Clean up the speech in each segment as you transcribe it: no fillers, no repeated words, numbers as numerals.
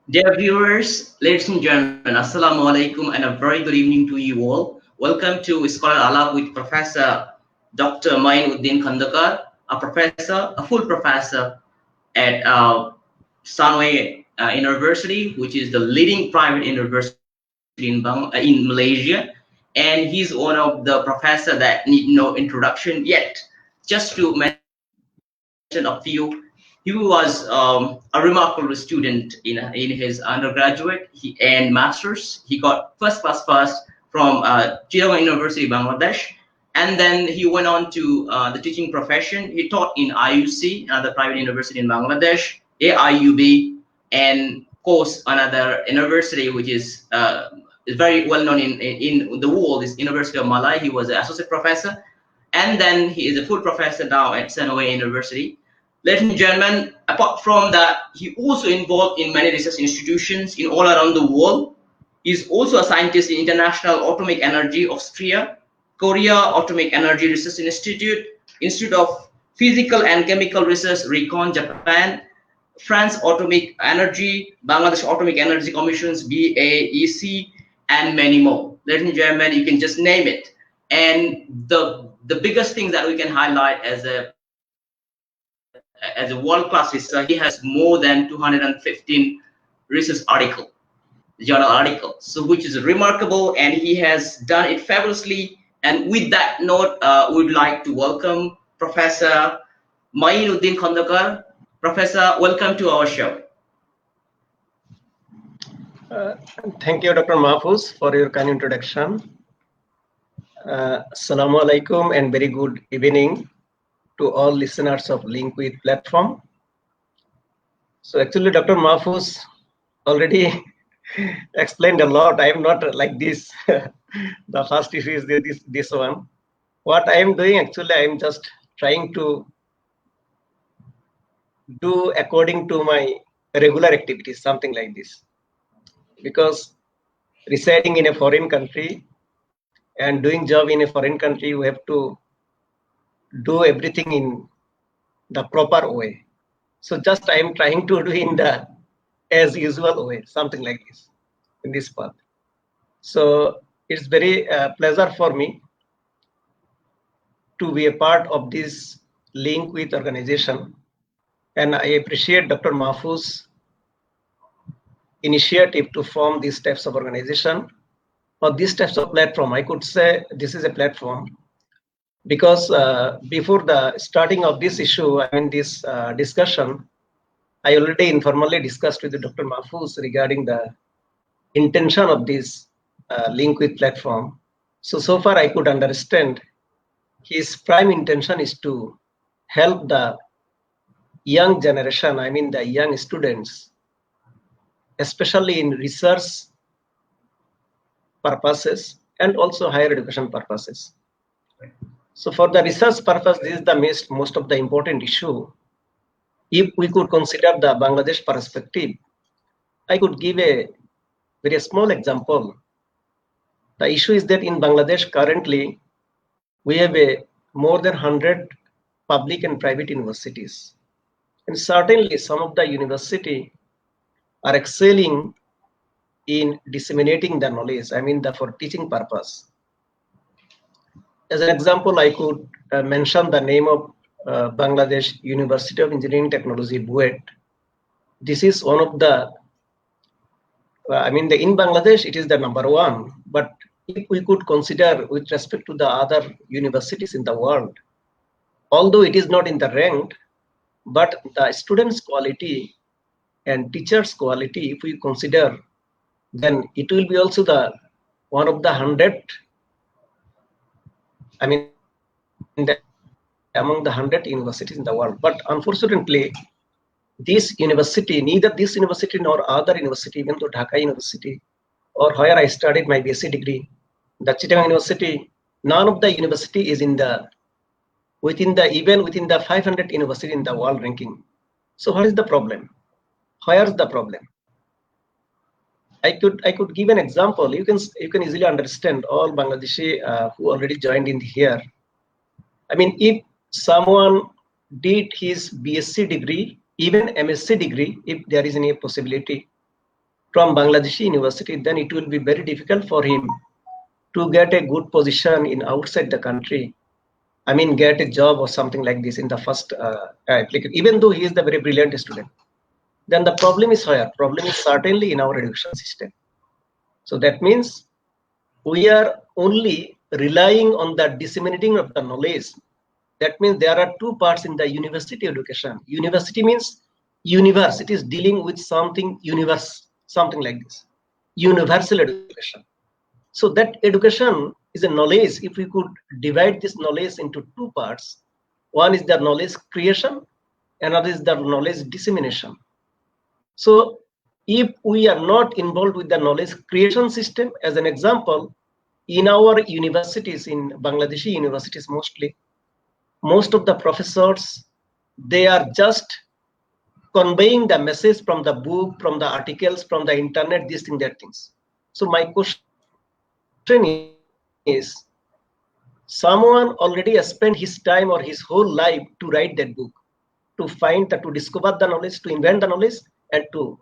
Dear viewers, ladies and gentlemen, Assalamu alaikum and a very good evening to you all. Welcome to Scholar Alap with Professor Dr. Mayeen Uddin Khandaker, a full professor at Sunway University, which is the leading private university in Malaysia. And he's one of the professor that need no introduction yet. Just to mention a few, he was a remarkable student in his undergraduate and masters. He got first class from Chittagong University, Bangladesh, and then he went on to the teaching profession. He taught in IUC, another private university in Bangladesh, AIUB, and of course another university which is very well known in the world is University of Malaya. He was an associate professor, and then he is a full professor now at Sunway University. Ladies and gentlemen, apart from that, he also involved in many research institutions in all around the world. He's also a scientist in International Atomic Energy Austria, Korea Atomic Energy Research Institute, Institute of Physical and Chemical Research, RECON, Japan, France Atomic Energy, Bangladesh Atomic Energy Commissions, BAEC, and many more. Ladies and gentlemen, you can just name it. And the biggest thing that we can highlight as a world-class researcher, he has more than 215 research journal articles, so which is remarkable, and he has done it fabulously. And with that note, we'd like to welcome Professor Mayeen Uddin Khandaker. Professor, welcome to our show. Thank you, Dr. Mahfouz, for your kind introduction. Assalamu alaikum and very good evening to all listeners of Linkwith platform. So actually, Dr. Mahfouz already explained a lot. I am not like this. The first issue is this one. What I am doing, actually, I am just trying to do according to my regular activities, something like this. Because residing in a foreign country and doing job in a foreign country, we have to do everything in the proper way. So just I am trying to do in the as usual way, something like this, in this path. So it's very pleasure for me to be a part of this Linkwith organization. And I appreciate Dr. Mahfouz's initiative to form these types of organization or these types of platform. I could say this is a platform because before the starting of this issue, I mean this discussion, I already informally discussed with Dr. Mahfouz regarding the intention of this Linkwith platform. So far I could understand his prime intention is to help the young generation, I mean the young students, especially in research purposes and also higher education purposes. So for the research purpose, this is the most of the important issue. If we could consider the Bangladesh perspective, I could give a very small example. The issue is that in Bangladesh currently, we have more than 100 public and private universities. And certainly some of the university are excelling in disseminating the knowledge, I mean for teaching purpose. As an example, I could mention the name of Bangladesh University of Engineering Technology, BUET. This is one of the, in Bangladesh, it is the #1. But if we could consider with respect to the other universities in the world, although it is not in the rank, but the students' quality and teachers' quality, if we consider, then it will be also the one of the 100. Among the 100 universities in the world. But unfortunately, this university, neither this university nor other university, even though Dhaka University or where I studied my BSc degree, the Chittagong University, none of the university is within the 500 university in the world ranking. So what is the problem? Where is the problem? I could give an example. You can easily understand all Bangladeshi who already joined in here. I mean, if someone did his BSc degree, even MSc degree, if there is any possibility, from Bangladeshi university, then it will be very difficult for him to get a good position in outside the country. I mean, get a job or something like this in the first application, even though he is the very brilliant student. Then the problem is where? Problem is certainly in our education system. So that means we are only relying on the disseminating of the knowledge. That means there are two parts in the university education. University means universe. It is dealing with something universe, something like this. Universal education. So that education is a knowledge. If we could divide this knowledge into two parts, one is the knowledge creation, another is the knowledge dissemination. So if we are not involved with the knowledge creation system, as an example, in our universities, in Bangladeshi universities mostly, most of the professors, they are just conveying the message from the book, from the articles, from the internet, these things, that things. So my question is, someone already spent his time or his whole life to write that book, to find, to discover the knowledge, to invent the knowledge, and to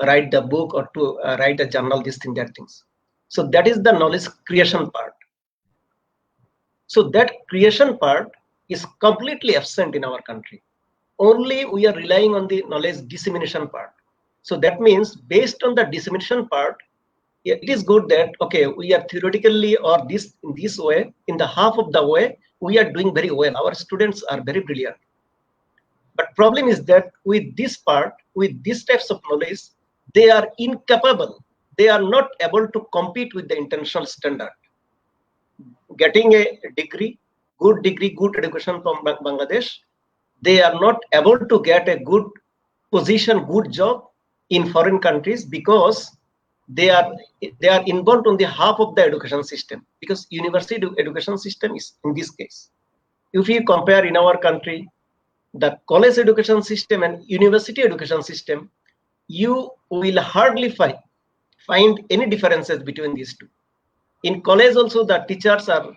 write the book or to write a journal, this thing, that things. So that is the knowledge creation part. So that creation part is completely absent in our country. Only we are relying on the knowledge dissemination part. So that means based on the dissemination part, it is good that, okay, we are theoretically or in this way, in the half of the way, we are doing very well. Our students are very brilliant. But problem is that with this part, with these types of knowledge, they are incapable. They are not able to compete with the international standard. Getting a degree, good education from Bangladesh, they are not able to get a good position, good job in foreign countries because they are involved on the half of the education system, because university education system is in this case. If you compare in our country, the college education system and university education system, you will hardly find any differences between these two. In college also, the teachers are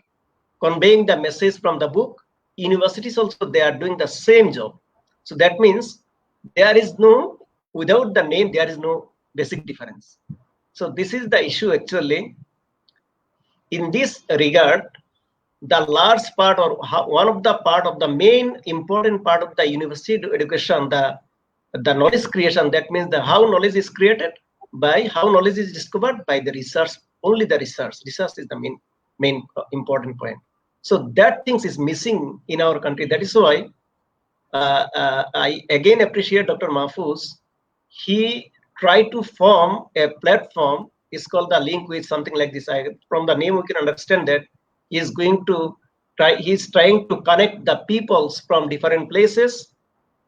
conveying the message from the book. Universities also, they are doing the same job. So that means there is no, without the name, there is no basic difference. So this is the issue actually. In this regard, the large part or one of the part of the main important part of the university education, the knowledge creation, that means the how knowledge is created, by how knowledge is discovered, by the research. Only the research is the main important point. So that things is missing in our country. That is why I again appreciate Dr. Mahfouz. He tried to form a platform. It's called the Linkwith, something like this. From the name we can understand that he's going to try. He's trying to connect the peoples from different places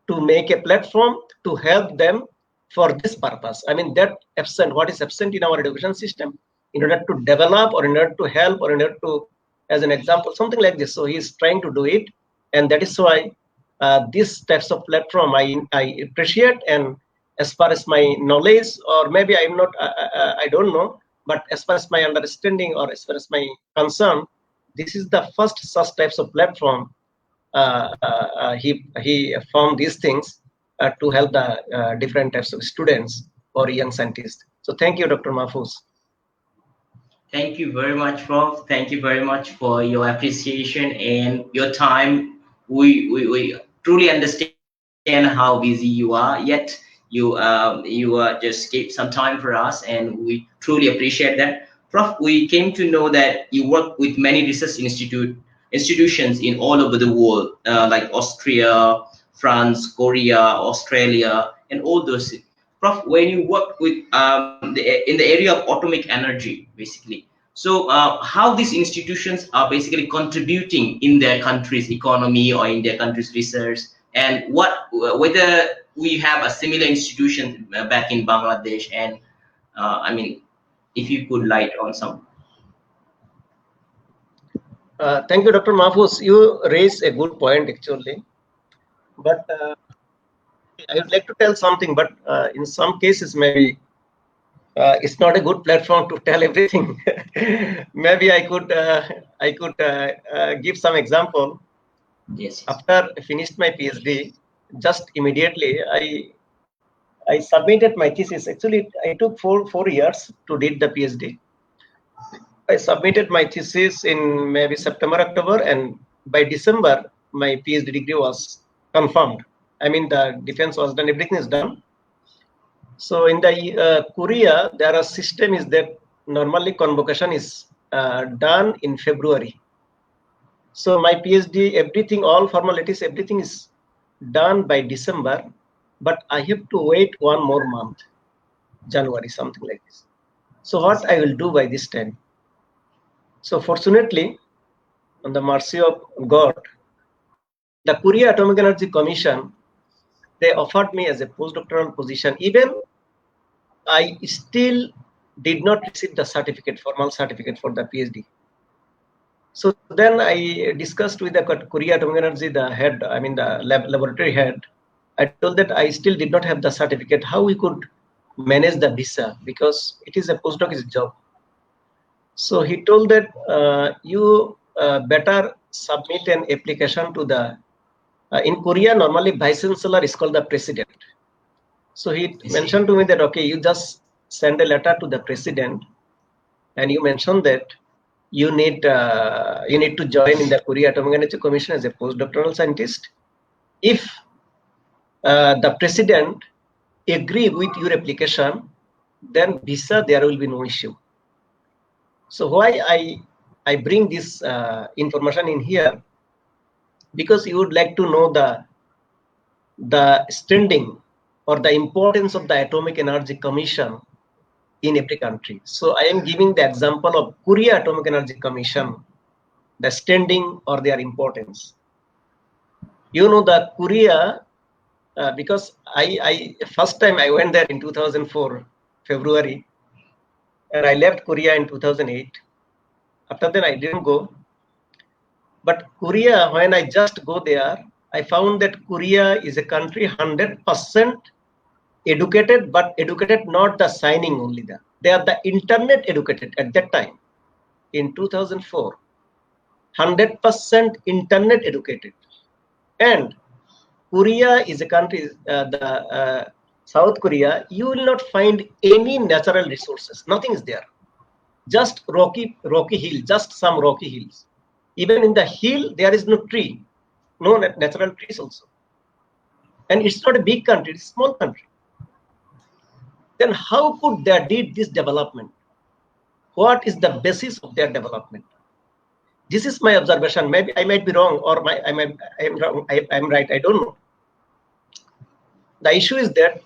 to make a platform to help them for this purpose. I mean, that absent, what is absent in our education system, in order to develop or in order to help or in order to, as an example, something like this. So he's trying to do it, and that is why this types of platform I appreciate. And as far as my knowledge, or maybe I'm not, I don't know, but as far as my understanding or as far as my concern, this is the first such types of platform. He found these things to help the different types of students or young scientists. So thank you, Dr. Mahfouz. Thank you very much, Prof. Thank you very much for your appreciation and your time. We truly understand how busy you are, yet you just gave some time for us, and we truly appreciate that. Prof, we came to know that you work with many research institutions in all over the world, like Austria, France, Korea, Australia, and all those. Prof, when you work with in the area of atomic energy, basically, so how these institutions are basically contributing in their country's economy or in their country's research, and whether we have a similar institution back in Bangladesh, and I mean, if you could light on some. Thank you, Dr. Mahfouz. You raised a good point actually, but I would like to tell something, but in some cases maybe it's not a good platform to tell everything. Maybe I could give some example. Yes. After I finished my PhD, just immediately I submitted my thesis. Actually, I took four years to did the PhD. I submitted my thesis in maybe September, October, and by December, my PhD degree was confirmed. I mean, the defense was done, everything is done. So in the Korea, there are system is that normally convocation is done in February. So my PhD, everything, all formalities, everything is done by December, but I have to wait one more month, January, something like this. So what I will do by this time? So fortunately, on the mercy of God, the Korea Atomic Energy Commission, they offered me as a postdoctoral position. Even I still did not receive the certificate, formal certificate for the PhD. So then I discussed with the Korea Atomic Energy, the head, I mean the laboratory head. I told that I still did not have the certificate. How we could manage the visa, because it is a postdoc job. So he told that you better submit an application to the in Korea, normally vice chancellor is called the president. So he mentioned to me that, okay, you just send a letter to the president and you mention that you need to join in the Korea Atomic Energy Commission as a postdoctoral scientist. If the president agree with your application, then visa there will be no issue. So why I bring this information in here, because you would like to know the standing or the importance of the Atomic Energy Commission in every country. So I am giving the example of Korea Atomic Energy Commission, the standing or their importance. You know, the Korea, because I first time I went there in 2004 February, and I left Korea in 2008. After that I didn't go. But Korea, when I just go there, I found that Korea is a country 100% educated, but educated not the signing only. They are the internet educated at that time in 2004. 100% internet educated. And Korea is a country, South Korea, you will not find any natural resources. Nothing is there. Just rocky hill, just some rocky hills. Even in the hill, there is no tree, no natural trees also. And it's not a big country, it's a small country. Then how could they did this development? What is the basis of their development? This is my observation. Maybe I might be wrong, or I'm right. I don't know. The issue is that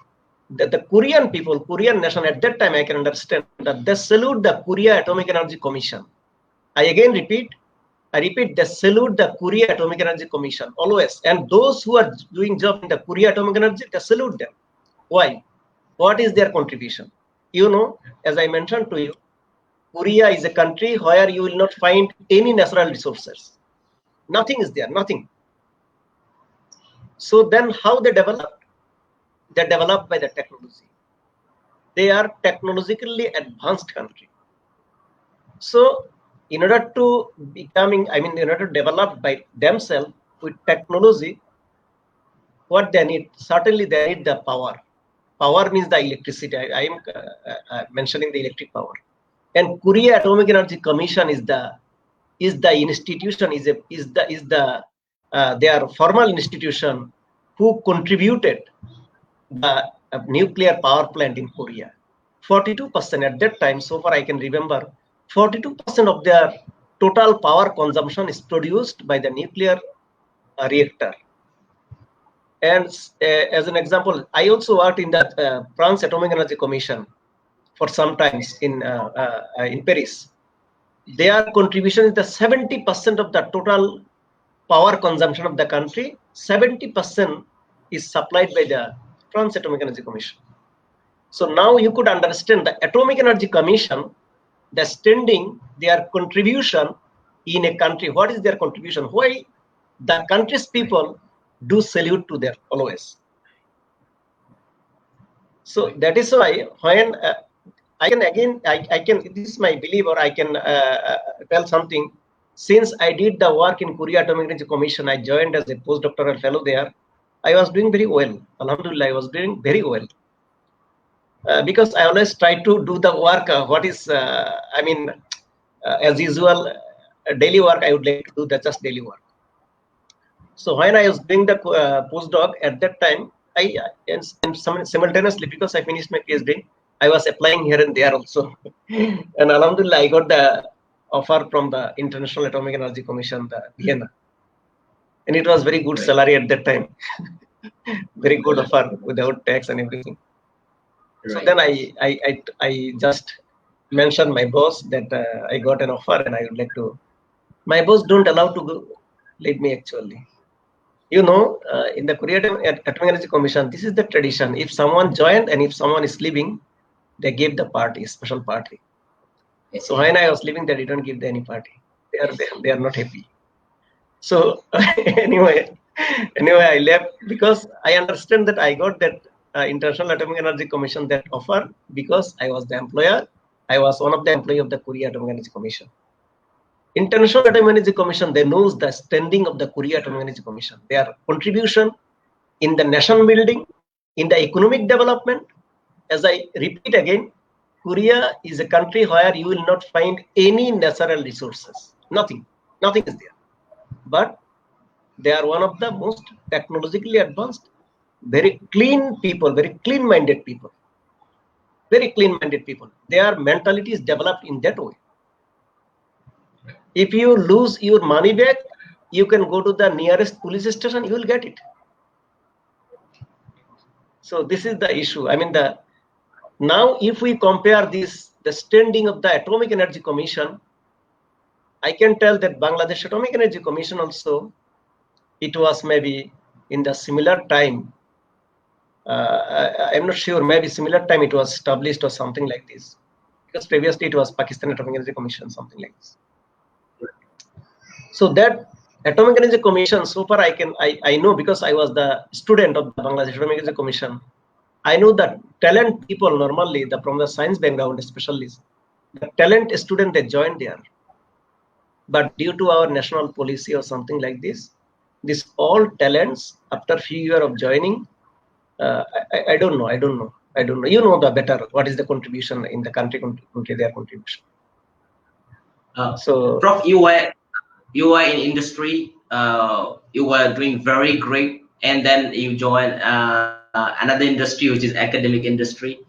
the Korean people, Korean nation, at that time I can understand that they salute the Korea Atomic Energy Commission. I repeat, they salute the Korea Atomic Energy Commission always. And those who are doing job in the Korea Atomic Energy, they salute them. Why? What is their contribution? You know, as I mentioned to you, Korea is a country where you will not find any natural resources. Nothing is there, nothing. So then how they develop? They develop by the technology. They are technologically advanced country. So in order to in order to develop by themselves with technology, what they need? Certainly they need the power. Power means the electricity. I am mentioning the electric power. And Korea Atomic Energy Commission is the institution, their formal institution who contributed the nuclear power plant in Korea. 42% at that time, so far I can remember, 42% of their total power consumption is produced by the nuclear reactor. And as an example, I also worked in the France Atomic Energy Commission for some times in Paris. Their contribution is the 70% of the total power consumption of the country. 70% is supplied by the France Atomic Energy Commission. So now you could understand the Atomic Energy Commission, the standing, their contribution in a country. What is their contribution? Why the country's people do salute to them always. So that is why when I can, this is my belief, or I can tell something. Since I did the work in Korea Atomic Energy Commission, I joined as a postdoctoral fellow there. I was doing very well. Alhamdulillah, I was doing very well. because I always try to do the work. What is, as usual, daily work. I would like to do the just daily work. So when I was doing the postdoc at that time, and simultaneously, because I finished my PhD, I was applying here and there also. And alhamdulillah, I got the offer from the International Atomic Energy Commission, the Vienna. And it was very good salary at that time. Very good offer without tax and everything. Right. So then I just mentioned my boss that I got an offer and I would like to. My boss don't allow to go, leave me actually. You know, in the Korea Atomic Energy Commission, this is the tradition. If someone joined and if someone is leaving, they give the party, special party. Yes. So when I was leaving, they didn't give any party. They are not happy. So anyway, I left because I understand that I got that International Atomic Energy Commission that offer because I was the employer. I was one of the employee of the Korea Atomic Energy Commission. International Atomic Energy Commission, they knows the standing of the Korea Atomic Energy Commission. Their contribution in the nation building, in the economic development. As I repeat again, Korea is a country where you will not find any natural resources. Nothing is there. But they are one of the most technologically advanced, very clean people, very clean-minded people. Very clean-minded people. Their mentality is developed in that way. If you lose your money back, you can go to the nearest police station, you will get it. So this is the issue. I mean, now if we compare this, the standing of the Atomic Energy Commission, I can tell that Bangladesh Atomic Energy Commission also, it was maybe in the similar time. I'm not sure, maybe similar time it was established or something like this. Because previously it was Pakistan Atomic Energy Commission, something like this. So that Atomic Energy Commission, so far I know because I was the student of the Bangladesh Atomic Energy Commission. I know that talent people normally, from the science background especially, the talent student, they join there. But due to our national policy or something like this all talents after few years of joining, I don't know. You know the better what is the contribution in the country their contribution. So, Prof, you were in industry. You were doing very great, and then you joined another industry, which is academic industry,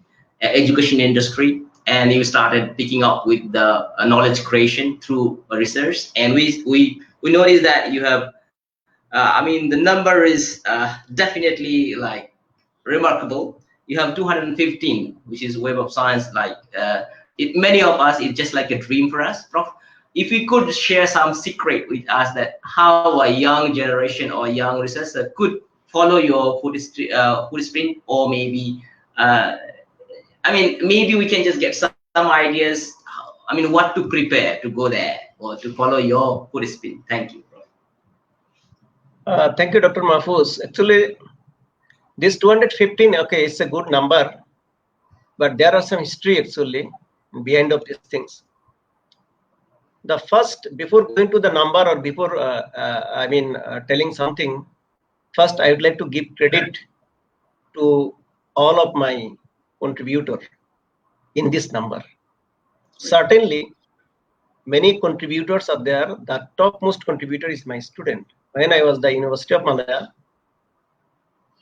education industry, and you started picking up with the knowledge creation through research. And we noticed that you have. I mean, the number is definitely like remarkable. You have 215, which is Web of Science. Like many of us, it's just like a dream for us, Prof. If you could share some secret with us that how a young generation or young researcher could follow your footprint, or maybe, I mean, maybe we can just get some ideas. I mean, what to prepare to go there or to follow your footprint. Thank you. Thank you, Dr. Mahfouz. Actually, this 215, okay, it's a good number, but there are some history actually behind of these things. The first, before going to the number or before, telling something, first I would like to give credit to all of my contributors in this number. Certainly, many contributors are there. The topmost contributor is my student. When I was the University of Malaya,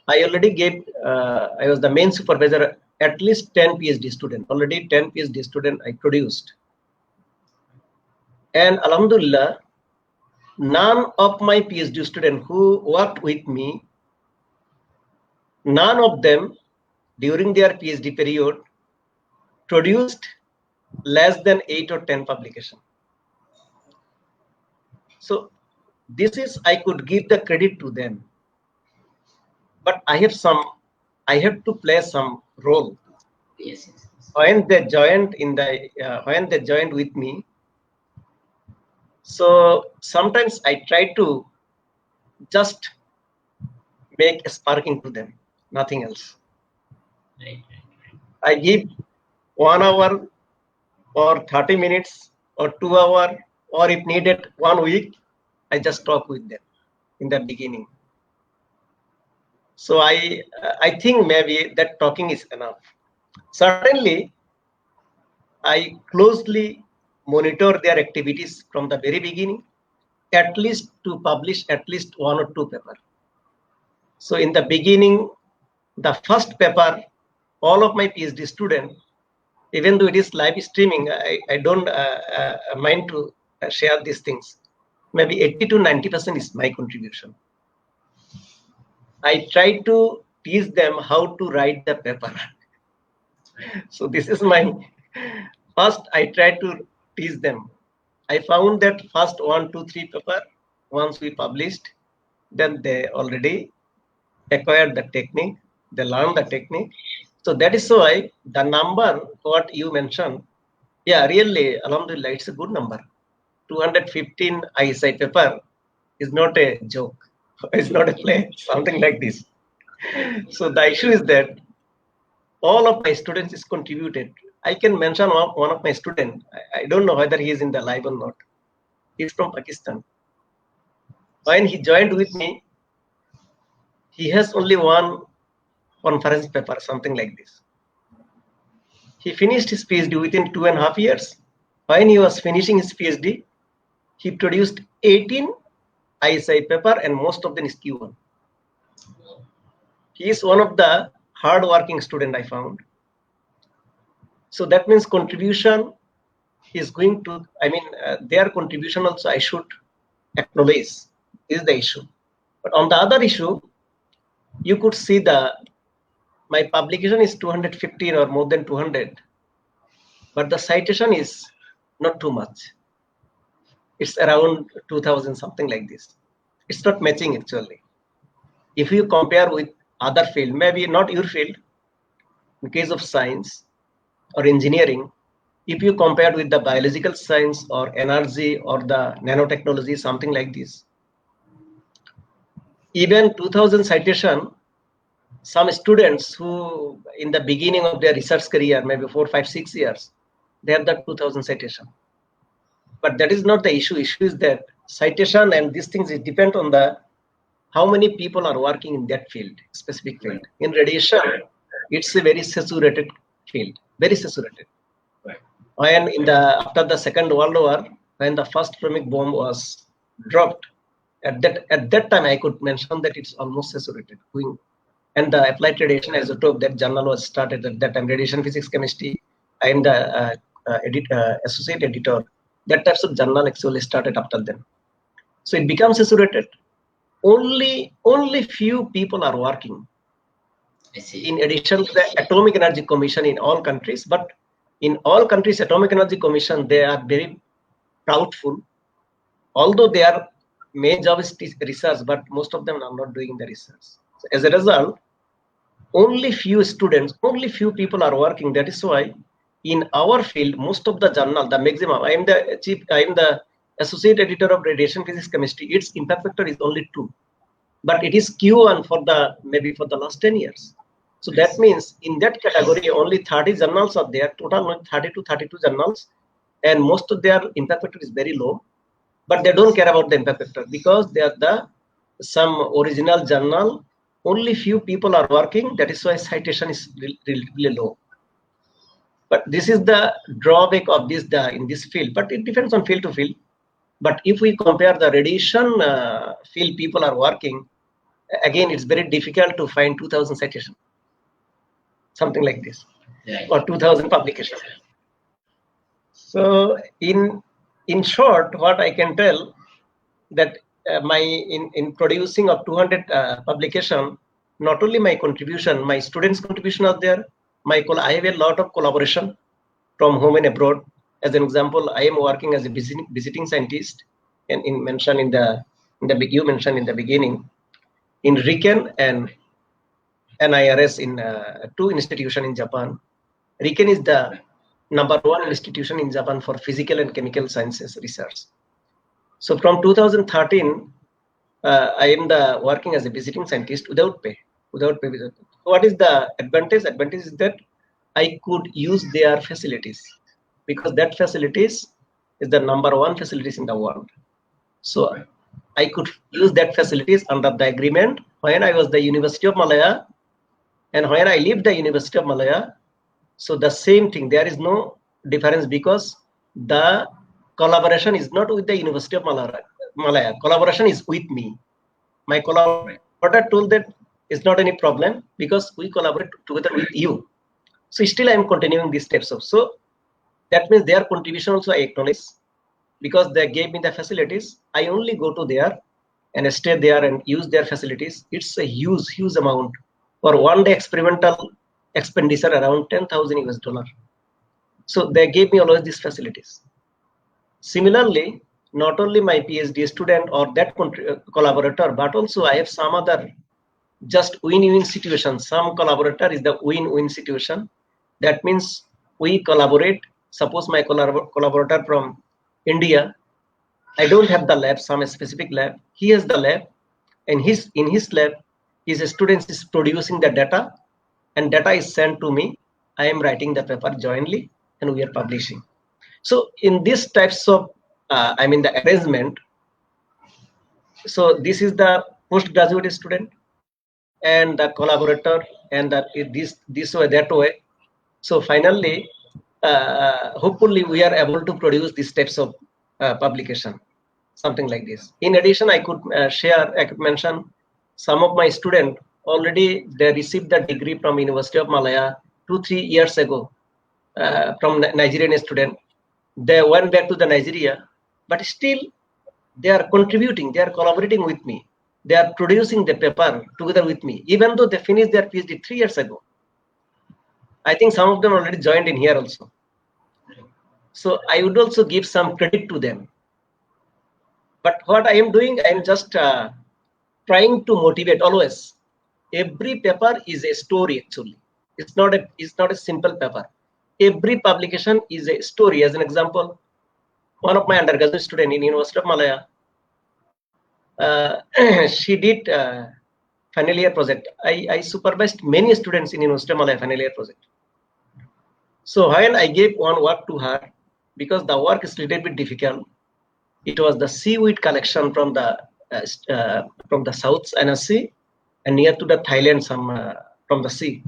I already gave, I was the main supervisor, at least 10 PhD students. Already 10 PhD students I produced. And alhamdulillah, none of my PhD students who worked with me, none of them during their PhD period produced less than 8 or 10 publications. So this is, I could give the credit to them. But I have to play some role. Yes. When they joined with me, so sometimes I try to just make a sparking to them, nothing else. Right. I give 1 hour or 30 minutes or 2 hours, or if needed 1 week, I just talk with them in the beginning. So I think maybe that talking is enough. Certainly, I closely monitor their activities from the very beginning, at least to publish at least 1 or 2 papers. So in the beginning, the first paper, all of my PhD students, even though it is live streaming, I don't mind to share these things. Maybe 80 to 90% is my contribution. I try to teach them how to write the paper. So this is my first. I try to teach them. I found that first 1, 2, 3 paper, once we published, then they already acquired the technique. They learned the technique. So that is why the number what you mentioned, yeah, really, alhamdulillah, it's a good number. 215 ISI paper is not a joke. It's not a play, something like this. So the issue is that all of my students is contributed. I can mention one of my students. I don't know whether he is in the live or not. He's from Pakistan. When he joined with me, he has only one conference paper, something like this. He finished his PhD within 2.5 years. When he was finishing his PhD, he produced 18 ISI paper and most of them is Q1. He is one of the hard-working student I found. So that means contribution is going to, their contribution also I should acknowledge is the issue. But on the other issue, you could see my publication is 215 or more than 200, but the citation is not too much. It's around 2000, something like this. It's not matching actually. If you compare with other field, maybe not your field, in case of science or engineering, if you compare with the biological science or energy or the nanotechnology, something like this, even 2000 citation, some students who in the beginning of their research career, maybe 4, 5, 6 years, they have the 2000 citation. But that is not the issue. Issue is that citation and these things it depend on how many people are working in that field, specific field. In radiation, it's a very saturated field, very saturated. Right. When after the Second World War, when the first atomic bomb was dropped, at that time I could mention that it's almost saturated. And the applied radiation isotope, that journal was started at that time. Radiation physics chemistry. I am the associate editor. That types of journal actually started after them. So it becomes saturated. Only few people are working. I see. In addition to the Atomic Energy Commission in all countries, but in all countries, Atomic Energy Commission, they are very proudful. Although their main job is research, but most of them are not doing the research. So as a result, only few students, only few people are working. That is why in our field, most of the journal, the maximum, I am the associate editor of radiation physics chemistry. Its impact factor is only 2, but it is Q1 for the last 10 years. So that means in that category, only 30 journals are there, total 30 to 32 journals, and most of their impact factor is very low, but they don't care about the impact factor because they are some original journal. Only few people are working. That is why citation is really low. But this is the drawback of this in this field. But it depends on field to field. But if we compare the radiation field, people are working. Again, it's very difficult to find 2000 citation, something like this, or 2000 publications. So in short, what I can tell that in producing of 200 publication, not only my contribution, my students' contribution are there. I have a lot of collaboration from home and abroad. As an example, I am working as a visiting scientist, and you mentioned in the beginning, in RIKEN and NIRS in 2 institutions in Japan. RIKEN is the #1 institution in Japan for physical and chemical sciences research. So from 2013, I am working as a visiting scientist without pay. What is the advantage? Advantage is that I could use their facilities because that facilities is the #1 facilities in the world. So I could use that facilities under the agreement when I was the University of Malaya, and when I left the University of Malaya, So the same thing, there is no difference because the collaboration is not with the University of Malaya. Collaboration is with me. My collaborator told that it's not any problem because we collaborate together with you. So still I am continuing these steps of. So that means their contribution also I acknowledge because they gave me the facilities. I only go to there and stay there and use their facilities. It's a huge amount for one day experimental expenditure around 10,000 US dollar. So they gave me always these facilities. Similarly, not only my PhD student or that collaborator, but also I have some other just win-win situation. Some collaborator is the win-win situation. That means we collaborate. Suppose my collaborator from India, I don't have the lab, some specific lab. He has the lab, and in his lab, his students is producing the data, and data is sent to me. I am writing the paper jointly, and we are publishing. So in these types of, the arrangement. So this is the postgraduate student and the collaborator, and this way, that way. So finally, hopefully we are able to produce these types of publication, something like this. In addition, I could mention some of my students already they received the degree from University of Malaya 2-3 years ago from Nigerian student. They went back to the Nigeria, but still they are contributing, they are collaborating with me. They are producing the paper together with me, even though they finished their PhD 3 years ago. I think some of them already joined in here also. So I would also give some credit to them. But what I am doing, I am just trying to motivate always. Every paper is a story actually. It's not a simple paper. Every publication is a story. As an example, one of my undergraduate students in University of Malaya, she did final year project. I supervised many students in University of Malaya final year project. So when I gave one work to her, because the work is a little bit difficult, it was the seaweed collection from the South China Sea and near to the Thailand, from the sea.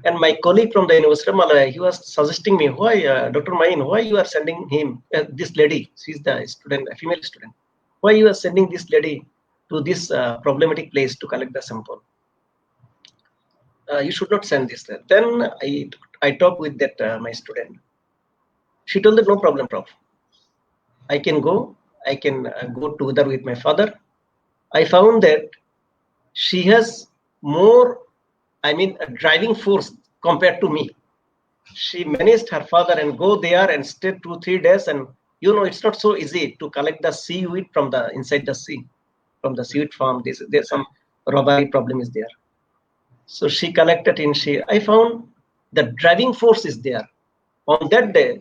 And my colleague from the University of Malaya, he was suggesting me, why, Dr. Mayeen, why you are sending him, this lady, she's the student, a female student, why you are sending this lady to this problematic place to collect the sample? You should not send this there. Then I talked with that my student. She told that no problem, Prof. I can go together with my father. I found that she has more, a driving force compared to me. She managed her father and go there and stay 2-3 days, and it's not so easy to collect the seaweed from the inside the sea, from the seaweed farm. There's some robbery problem is there. So she collected I found the driving force is there. On that day,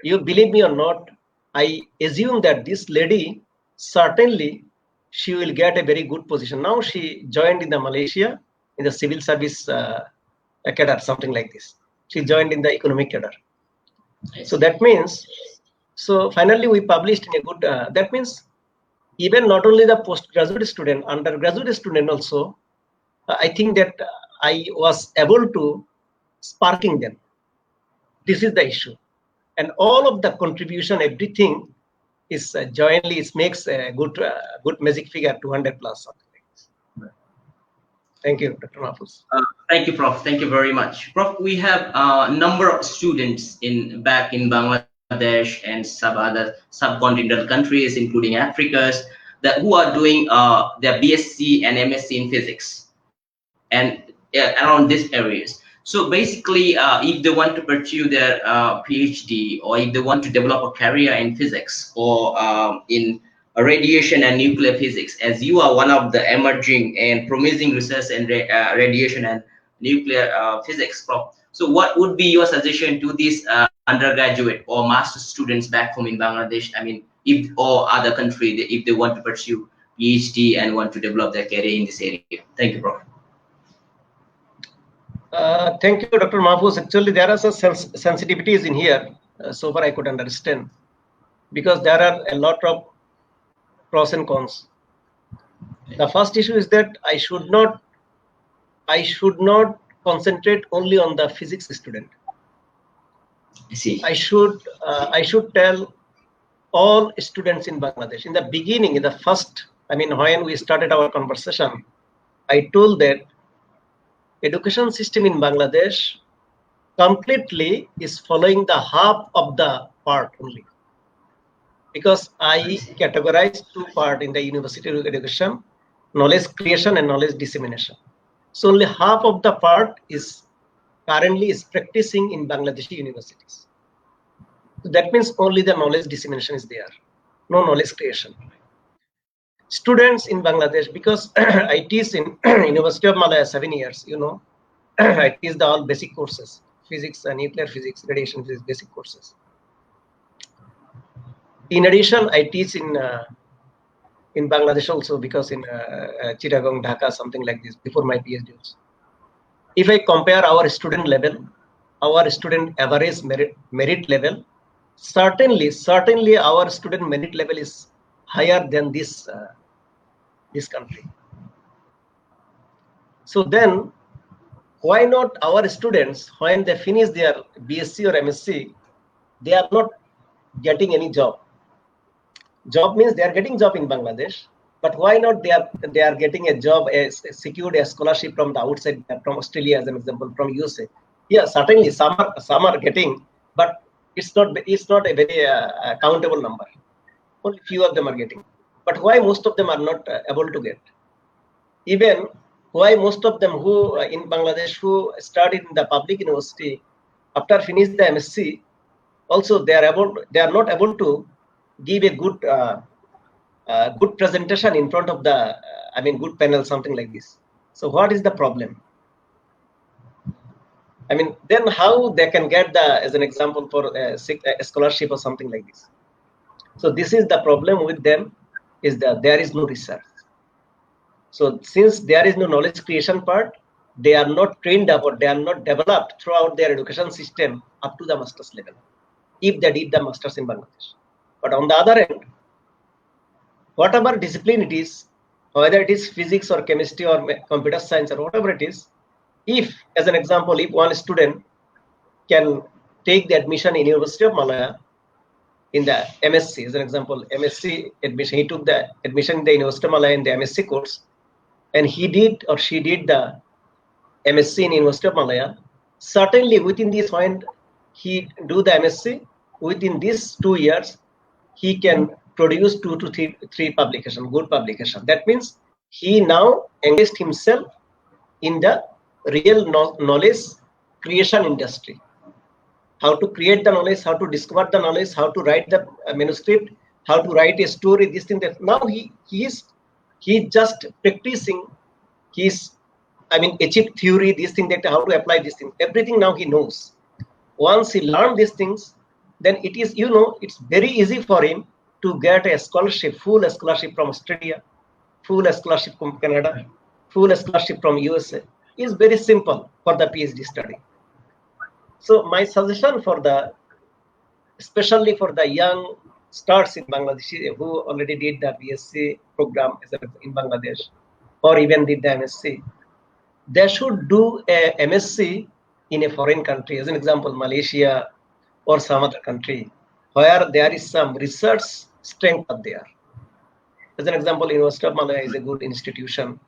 you believe me or not, I assume that this lady, certainly she will get a very good position. Now she joined in the Malaysia in the civil service cadre, something like this. She joined in the economic cadre. So that means, so finally we published in a good, that means even not only the postgraduate student, undergraduate student also, I think that I was able to sparking them. This is the issue. And all of the contribution, everything is jointly, it makes a good magic figure, 200 plus something like this. Thank you, Dr. Mahfouz. Thank you, Prof. Thank you very much. Prof, we have a number of students back in Bangladesh and some other subcontinental countries, including Africa's, who are doing their BSc and MSc in physics and around these areas. So basically, if they want to pursue their PhD, or if they want to develop a career in physics or in radiation and nuclear physics, as you are one of the emerging and promising research in radiation and nuclear physics, Prof. So what would be your suggestion to these undergraduate or master students back home in Bangladesh, if or other country, if they want to pursue PhD and want to develop their career in this area? Thank you, Prof. Thank you, Dr. Mahfouz. Actually, there are some sensitivities in here, so far I could understand, because there are a lot of pros and cons. The first issue is that I should not concentrate only on the physics student. I see. I should tell all students in Bangladesh in the beginning, in the first, when we started our conversation, I told that education system in Bangladesh completely is following the half of the part only, because I categorize two parts in the university education: knowledge creation and knowledge dissemination. So only half of the part is currently is practicing in Bangladeshi universities. So that means only the knowledge dissemination is there, no knowledge creation. Students in Bangladesh, because I teach in University of Malaya 7 years, I teach the all basic courses, physics, nuclear physics, radiation physics, basic courses. In addition, I teach in Bangladesh also, because in Chittagong, Dhaka, something like this, before my PhD also. If I compare our student level, our student average merit level, certainly our student merit level is higher than this country. So then, why not our students, when they finish their BSc or MSc, they are not getting any job? Job means they are getting job in Bangladesh, but why not they are getting a job, secured a scholarship from the outside, from Australia as an example, from USA? Yeah, certainly some are getting, but it's not a very countable number. Only few of them are getting. But why most of them are not able to get? Even why most of them who in Bangladesh who studied in the public university, after finish the MSc, also they are not able to give a good presentation in front of the good panel, something like this. So what is the problem? Then how they can get as an example for a scholarship or something like this? So this is the problem with them, is that there is no research. So since there is no knowledge creation part, they are not trained up or they are not developed throughout their education system up to the master's level, if they did the master's in Bangladesh. But on the other end, whatever discipline it is, whether it is physics or chemistry or computer science or whatever it is, if, as an example, if one student can take the admission in University of Malaya in the MSc, as an example, MSc admission, he took the admission in the University of Malaya in the MSc course, and he did or she did the MSc in University of Malaya, certainly within this, when he do the MSc, within these 2 years, he can produce 2 to 3 publication, good publication. That means he now engaged himself in the real knowledge creation industry. How to create the knowledge, how to discover the knowledge, how to write the manuscript, how to write a story, this thing that now he is just practicing his, achieved theory, this thing, that how to apply this thing, everything now he knows. Once he learned these things, then it is, it's very easy for him to get a scholarship, full scholarship from Australia, full scholarship from Canada, full scholarship from USA. It's very simple for the PhD study. So my suggestion especially for the young stars in Bangladesh who already did the BSc program in Bangladesh, or even did the MSc, they should do a MSc in a foreign country, as an example, Malaysia or some other country, where there is some research strength up there. As an example, University of Malaya is a good institution.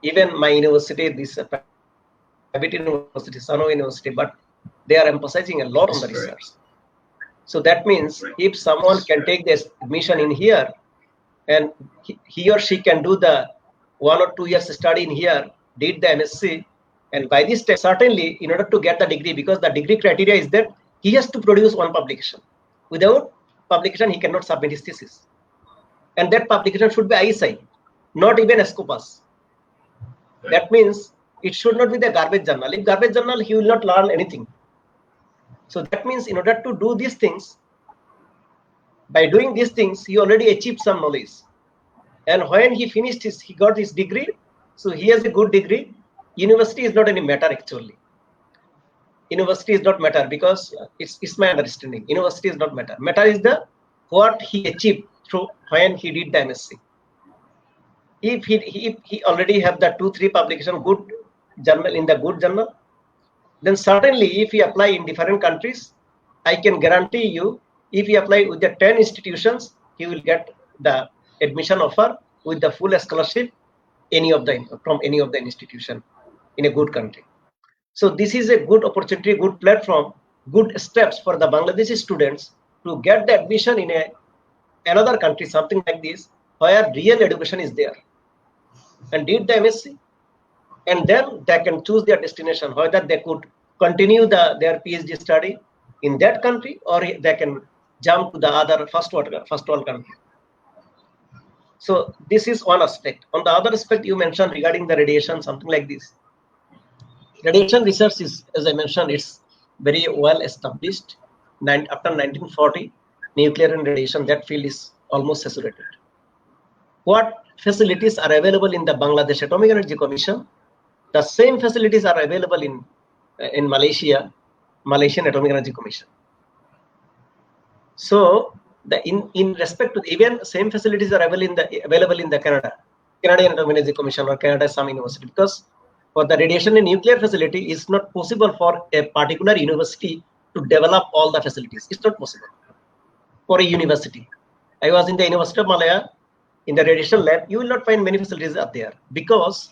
Even my university, this private university, Sano University, but they are emphasizing a lot on the research. So that means if someone can take this admission in here, and he or she can do the 1 or 2 years study in here, did the MSc, and by this time, certainly, in order to get the degree, because the degree criteria is that he has to produce 1 publication. Without publication, he cannot submit his thesis. And that publication should be ISI, not even Scopus. That means it should not be the garbage journal. If garbage journal, he will not learn anything. So that means in order to do these things, by doing these things, he already achieved some knowledge. And when he finished he got his degree, so he has a good degree. University is not any matter actually. University is not matter, because it's my understanding. University is not matter. Matter is what he achieved through when he did the MSc. If he already have the 2-3 publication good journal in the good journal, then certainly if you apply in different countries, I can guarantee you, if you apply with the 10 institutions, you will get the admission offer with the full scholarship from any of the institution in a good country. So this is a good opportunity, good platform, good steps for the Bangladeshi students to get the admission in another country, something like this, where real education is there, and did the MSc, and then they can choose their destination, whether they could continue their PhD study in that country, or they can jump to the other first world country. So this is one aspect. On the other aspect, you mentioned regarding the radiation, something like this. Radiation research is, as I mentioned, it's very well established. After 1940, nuclear and radiation, that field is almost saturated. What facilities are available in the Bangladesh Atomic Energy Commission? The same facilities are available in Malaysian Atomic Energy Commission. So in respect to even same facilities are available in the Canadian Atomic Energy Commission or Canada some university, because for the radiation and nuclear facility, it's not possible for a particular university to develop all the facilities. It's not possible for a university. I was in the University of Malaya in the radiation lab. You will not find many facilities up there because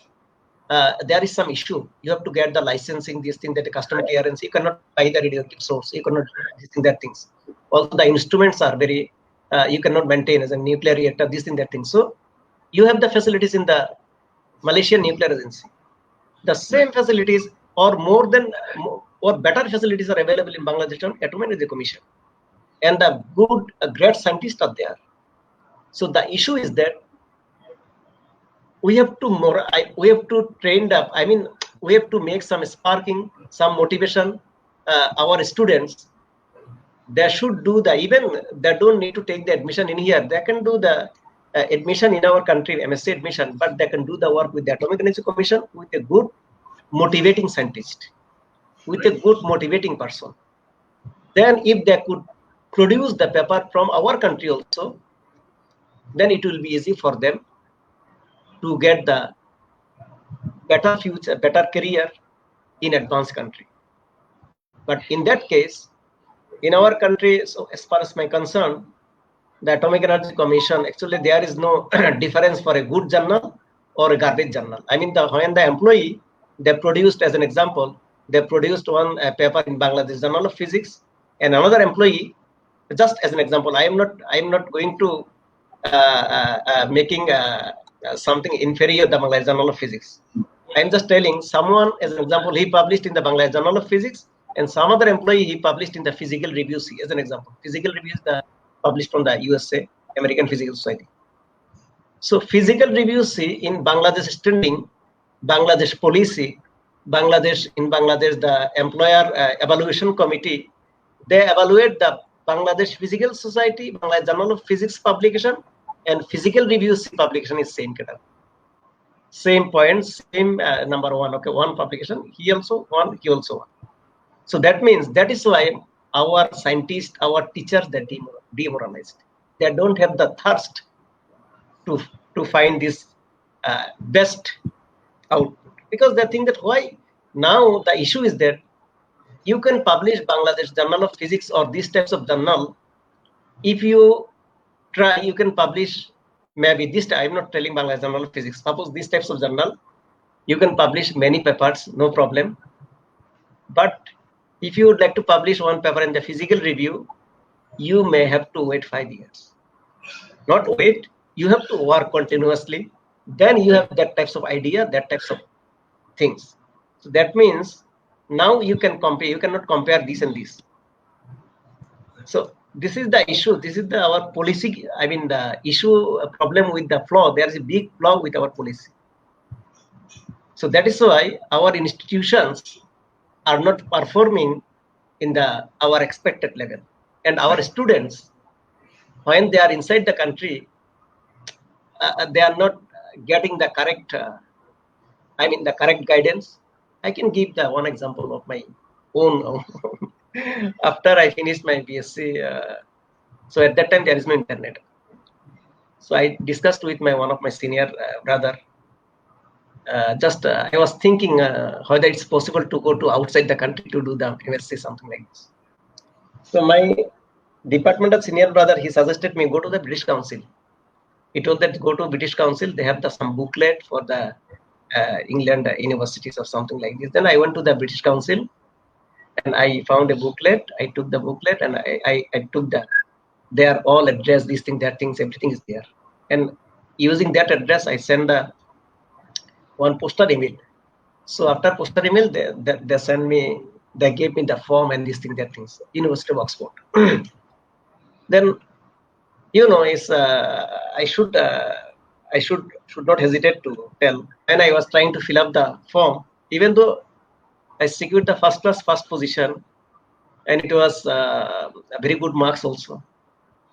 there is some issue. You have to get the licensing, this thing, that a custom clearance. You cannot buy the radioactive source. You cannot this thing, that things. Also, the instruments are very. You cannot maintain as a nuclear reactor. This thing, that thing. So, you have the facilities in the Malaysian Nuclear Agency. The same facilities or better facilities are available in Bangladesh Atomic Energy Commission, and the great scientists are there. So the issue is that we have to train up. I mean, we have to make some sparking, some motivation. Our students, they should do even they don't need to take the admission in here. They can do the admission in our country, MSc admission, but they can do the work with the Atomic Energy Commission with a good motivating scientist, with a good motivating person. Then if they could produce the paper from our country also, then it will be easy for them to get the better future, better career in advanced country. But in that case, in our country, so as far as my concern, the Atomic Energy Commission, actually there is no difference for a good journal or a garbage journal. I mean, when the employee, they produced, as an example, they produced one paper in Bangladesh Journal of Physics, and another employee, just as an example, I am not going to making something inferior to the Bangladesh Journal of Physics. I am just telling someone, as an example, he published in the Bangladesh Journal of Physics, and some other employee he published in the Physical Review C, as an example. Physical Review is published from the USA, American Physical Society. So Physical Review C in Bangladesh standing, Bangladesh policy, Bangladesh, the employer evaluation committee, they evaluate the Bangladesh Physical Society, Bangladesh Journal of Physics publication, and Physical Review C publication is same category. Same points, same number one. Okay, one publication. He also one. He also one. So that means that is why our scientists, our teachers, they're demoralized. They don't have the thirst to find this best output, because they think that why now the issue is that you can publish Bangladesh Journal of Physics or these types of journal. If you try, you can publish maybe this. I'm not telling Bangladesh Journal of Physics. Suppose these types of journal, you can publish many papers, no problem. But if you would like to publish one paper in the Physical Review, you may have to wait 5 years. Not wait, you have to work continuously. Then you have that types of idea, that types of things. So that means now you can compare. You cannot compare this and this. So this is the issue. This is our policy. I mean, the issue problem with the flaw. There is a big flaw with our policy. So that is why our institutions are not performing in our expected level, and our students, when they are inside the country, they are not getting the correct. The correct guidance. I can give the one example of my own. After I finished my BSc, so at that time there is no internet. So I discussed with one of my senior brother. I was thinking whether it's possible to go to outside the country to do the MSc, something like this. So my departmental senior brother, he suggested me go to the British Council. He told that go to British Council, they have some booklet for the England universities or something like this. Then I went to the British Council and I found a booklet. I took the booklet and I took they are all addressed, these things, that things, everything is there. And using that address, I send one postal email. So after postal email, they send me, they gave me the form and these things, that things, University of Oxford. Then, is I should not hesitate to tell. When I was trying to fill up the form, even though I secured the first class first position, and it was very good marks also.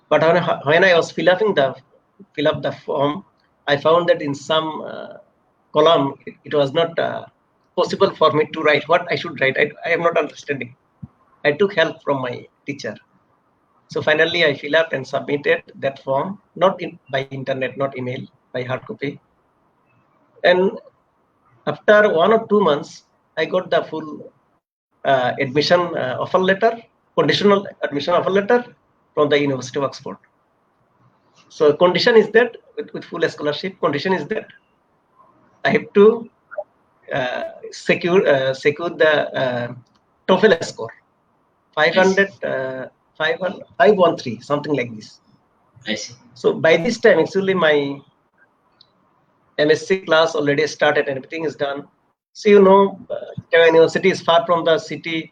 But when I was fill up the form, I found that in some column it was not possible for me to write what I should write. I am not understanding. I took help from my teacher. So finally, I fill up and submitted that form, not by internet, not email, by hard copy. And after 1 or 2 months, I got the full admission offer letter, conditional admission offer letter from the University of Oxford. So condition is that with full scholarship, condition is that I have to secure the TOEFL score, 513, something like this. I see. So by this time, actually, my MSc class already started and everything is done. So university is far from the city,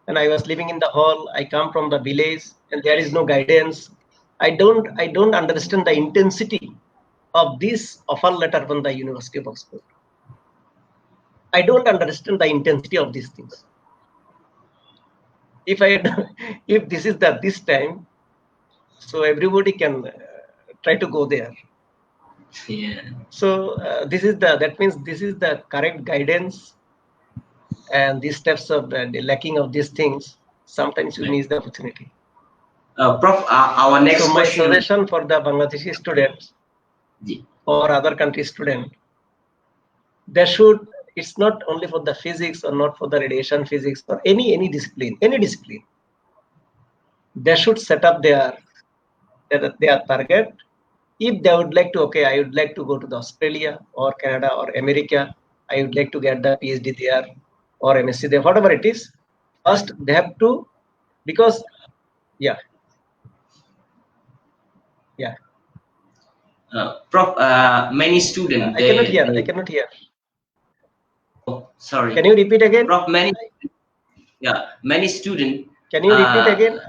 and I was living in the hall. I come from the village, and there is no guidance. I don't understand the intensity of this offer letter from the University of Oxford. I don't understand the intensity of these things. If this is this time, so everybody can try to go there. Yeah. So that means this is the correct guidance, and these steps of the lacking of these things, sometimes you miss the opportunity. Prof, our next so question. My suggestion for the Bangladeshi students or other country student, it's not only for the physics or not for the radiation physics or any discipline, they should set up their target. If they would like to, I would like to go to the Australia or Canada or America, I would like to get the PhD there or MSc there, whatever it is. First, they have to, because, Prof, many students. I cannot hear. Oh, sorry. Can you repeat again? Prof, many students. Can you repeat again?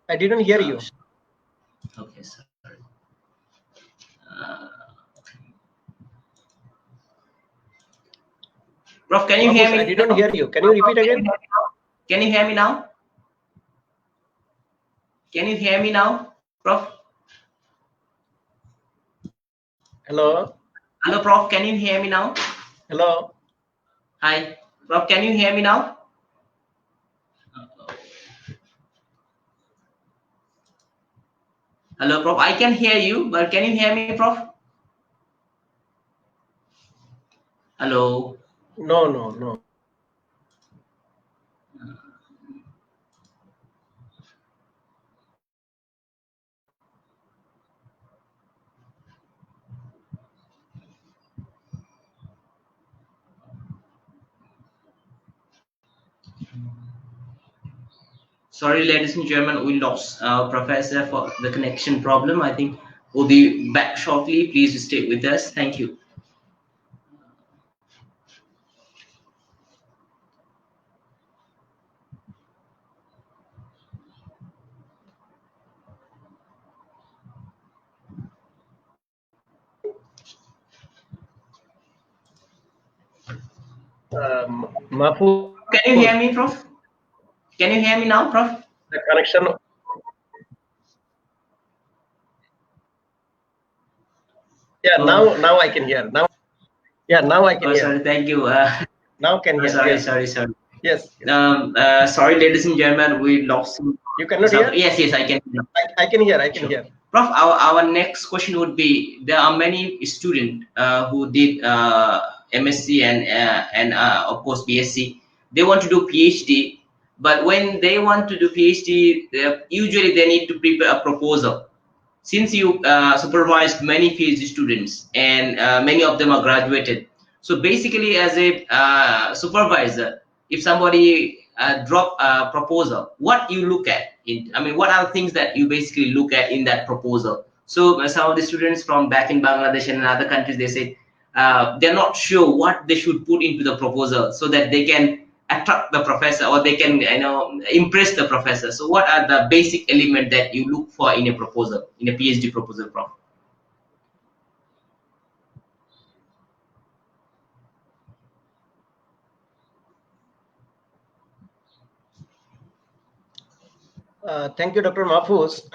I didn't hear you. Okay, sorry. Prof, can you hear me? I didn't hear you. Can you repeat again? Can you hear me now? Can you hear me now, Prof? Hello. Hello, Prof. Can you hear me now? Hello. Hi, Prof. Can you hear me now? Hello, Prof. I can hear you, but can you hear me, Prof? Hello. No. Sorry, ladies and gentlemen, we lost our professor for the connection problem. I think we'll be back shortly. Please stay with us. Thank you. Mafu, can you hear me, Prof? Can you hear me now, Prof? The connection. Yeah, now I can hear. Now I can hear. Sorry, thank you. Now can hear. Sorry. Yes. Sorry, ladies and gentlemen, we lost. You cannot hear? Yes, I can. I can hear. I can hear. Prof, our next question would be: there are many students who did MSc and of course BSc. They want to do PhD, but when they want to do PhD, usually they need to prepare a proposal. Since you supervised many PhD students and many of them are graduated, so basically as a supervisor, if somebody drop a proposal, what you look at I mean, what are the things that you basically look at in that proposal? So some of the students from back in Bangladesh and in other countries, they say they're not sure what they should put into the proposal so that they can attract the professor or they can impress the professor. So what are the basic element that you look for in a proposal, in a PhD proposal, Prof? Thank you, Dr. Mahfouz.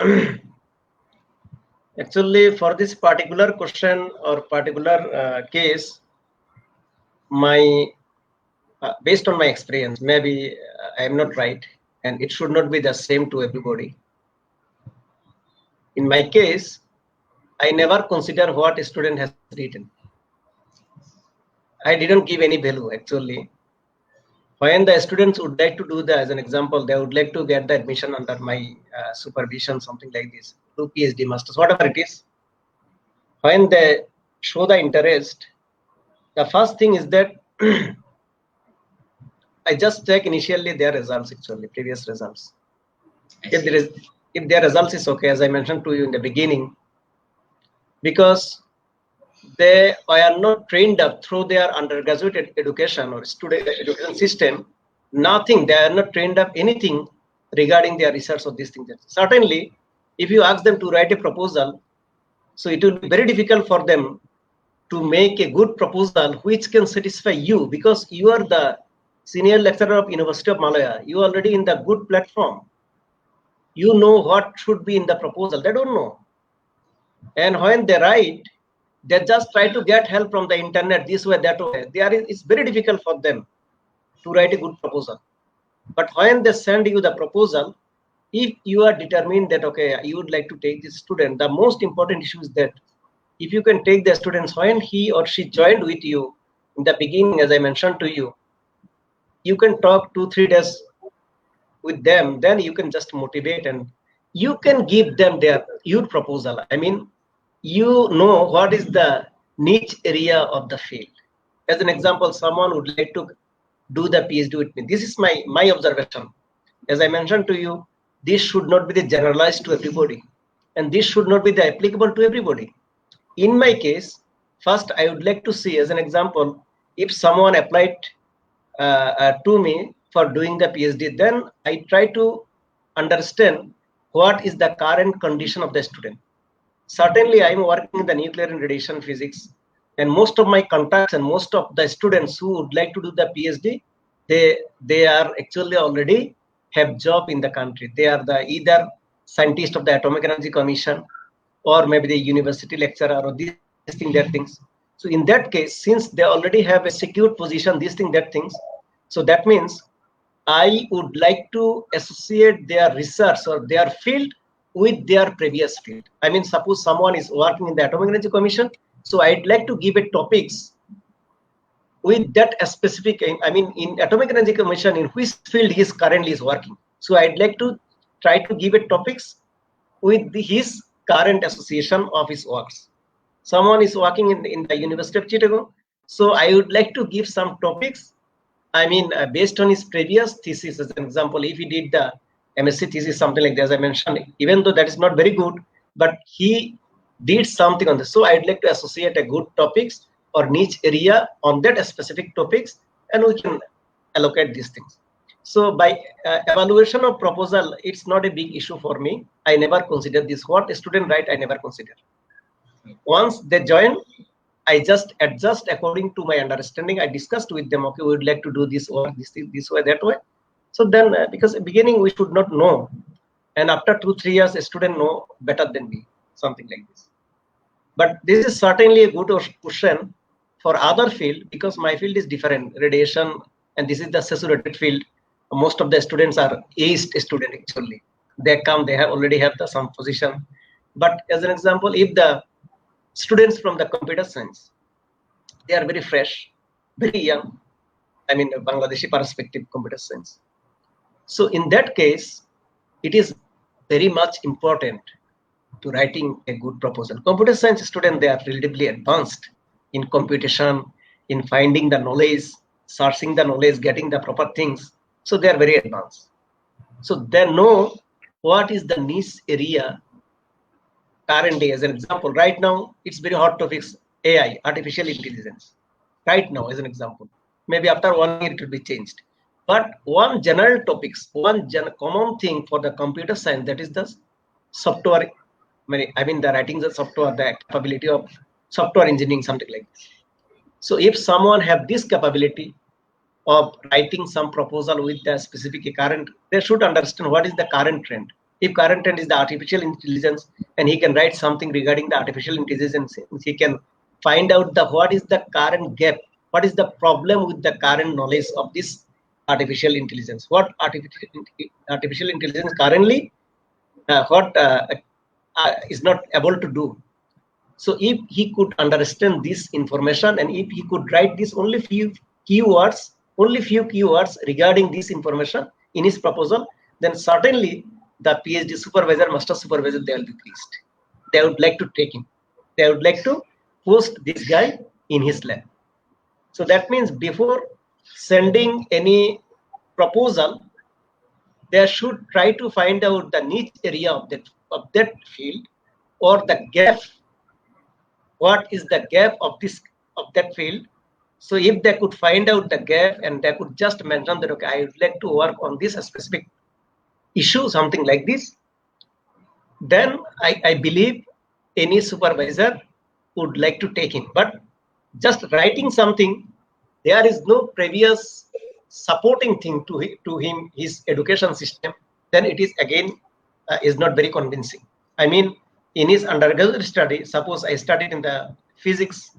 Actually, for this particular question or particular case, based on my experience, maybe I am not right, and it should not be the same to everybody. In my case, I never consider what a student has written. I didn't give any value actually. When the students would like to do that, as an example, they would like to get the admission under my supervision, something like this, do PhD, masters, whatever it is. When they show the interest, the first thing is that I just check initially their results, actually, previous results. If their results is okay, as I mentioned to you in the beginning, because they are not trained up through their undergraduate education or student education system, nothing, they are not trained up anything regarding their research or these things. Certainly, if you ask them to write a proposal, so it will be very difficult for them to make a good proposal which can satisfy you, because you are the senior lecturer of University of Malaya. You are already in the good platform. You know what should be in the proposal. They don't know. And when they write, they just try to get help from the internet, this way, that way. It's very difficult for them to write a good proposal. But when they send you the proposal, if you are determined that, okay, you would like to take this student, the most important issue is that if you can take the students when he or she joined with you in the beginning, as I mentioned to you, you can talk 2-3 days with them, then you can just motivate and you can give them your proposal. I mean, you know what is the niche area of the field. As an example, someone would like to do the PhD with me. This is my observation. As I mentioned to you, this should not be the generalized to everybody, and this should not be the applicable to everybody. In my case, first I would like to see, as an example, if someone applied to me for doing the PhD, then I try to understand what is the current condition of the student. Certainly, I am working in the nuclear and radiation physics, and most of my contacts and most of the students who would like to do the PhD, they are actually already have job in the country. They are either scientist of the Atomic Energy Commission, or maybe the university lecturer, or these things, that things. So in that case, since they already have a secured position, these things, that things, so that means I would like to associate their research or their field with their previous field. I mean, suppose someone is working in the Atomic Energy Commission, so I'd like to give a topics with that specific, I mean, in Atomic Energy Commission, in which field he is currently working. So I'd like to try to give a topics with his current association of his works. Someone is working in the University of Chicago, so I would like to give some topics, I mean, based on his previous thesis. As an example, if he did the MSc thesis, something like that, as I mentioned, even though that is not very good, but he did something on this. So I'd like to associate a good topics or niche area on that specific topics, and we can allocate these things. So by evaluation of proposal, it's not a big issue for me. I never consider this. What a student write, I never consider. Once they join, I just adjust according to my understanding. I discussed with them, okay, we would like to do this or this way, that way. So then, because at the beginning we should not know, and after 2-3 years, a student know better than me, something like this. But this is certainly a good question for other field, because my field is different, radiation, and this is the saturated field. Most of the students are aged student actually. They come, they already have some position. But as an example, if the students from the computer science, they are very fresh, very young. I mean, a Bangladeshi perspective computer science. So in that case, it is very much important to writing a good proposal. Computer science students, they are relatively advanced in computation, in finding the knowledge, searching the knowledge, getting the proper things. So they are very advanced. So they know what is the niche area current day. As an example, right now, it's very hot topics, AI, artificial intelligence. Right now, as an example, maybe after 1 year it will be changed. But one general topics, one common thing for the computer science, that is the software. I mean, the writing the software, the capability of software engineering, something like this. So if someone have this capability of writing some proposal with the specific current, they should understand what is the current trend. If current trend is the artificial intelligence, and he can write something regarding the artificial intelligence, he can find out the what is the current gap, what is the problem with the current knowledge of this artificial intelligence, what artificial intelligence currently, what is not able to do. So if he could understand this information, and if he could write this only few keywords regarding this information in his proposal, then certainly the PhD supervisor, master supervisor, they will be pleased. They would like to take him. They would like to post this guy in his lab. So that means before sending any proposal, they should try to find out the niche area of that field, or the gap. What is the gap of that field? So if they could find out the gap, and they could just mention that, okay, I would like to work on this specific issue, something like this, then I believe any supervisor would like to take him. But just writing something, there is no previous supporting thing to him, his education system, then it is again is not very convincing. I mean, in his undergraduate study, suppose I studied in the physics,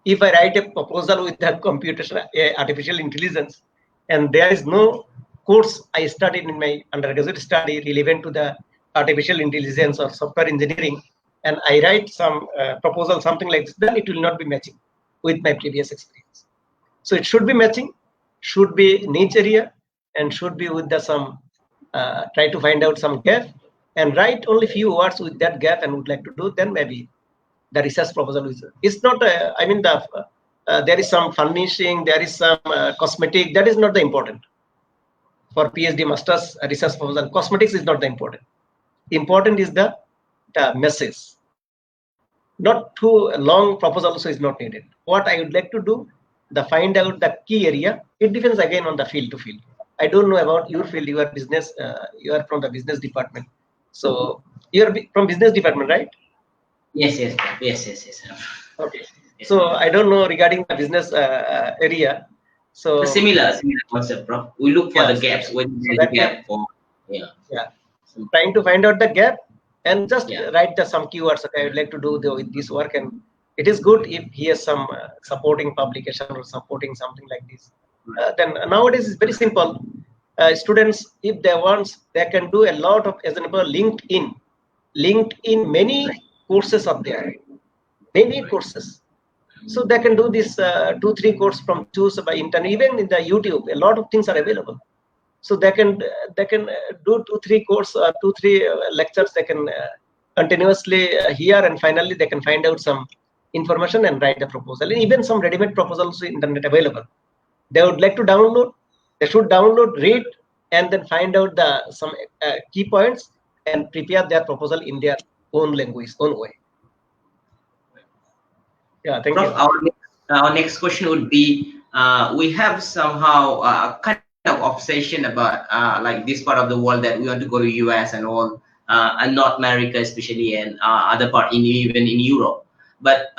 if I write a proposal with the computation, artificial intelligence, and there is no course I studied in my undergraduate study relevant to the artificial intelligence or software engineering, and I write some proposal, something like this, then it will not be matching with my previous experience. So it should be matching, should be niche area, and should be with the some try to find out some gap, and write only few words with that gap and would like to do, then maybe the research proposal is, it's not I mean, the there is some furnishing, there is some cosmetic, that is not the important for PhD masters research proposal. Cosmetics is not the important is the message. Not too long proposal also is not needed. What I would like to do, the find out the key area, it depends again on the field to field. I don't know about your field, your business, you are from the business department. So you're from business department, right? Yes. Okay. So I don't know regarding the business area. So similar concept, bro. We look for the gaps. When there is a gap, so trying to find out the gap and just write some keywords. Okay, I would like to do with this work, and it is good if he has some supporting publication or supporting something like this. Then nowadays it's very simple. Students, if they want, they can do a lot of, as an example, LinkedIn, many courses are there, many courses. So they can do this 2-3 courses from choose by internet, even in the YouTube. A lot of things are available. So they can do 2-3 courses, 2-3 lectures. They can continuously hear, and finally they can find out some information and write a proposal. And even some ready-made proposals in internet available. They would like to download. They should download, read, and then find out some key points and prepare their proposal in their own language, own way. Yeah, thank you. Our next question would be: we have somehow kind of obsession about like this part of the world, that we want to go to US and all, and North America especially, and other part even in Europe. But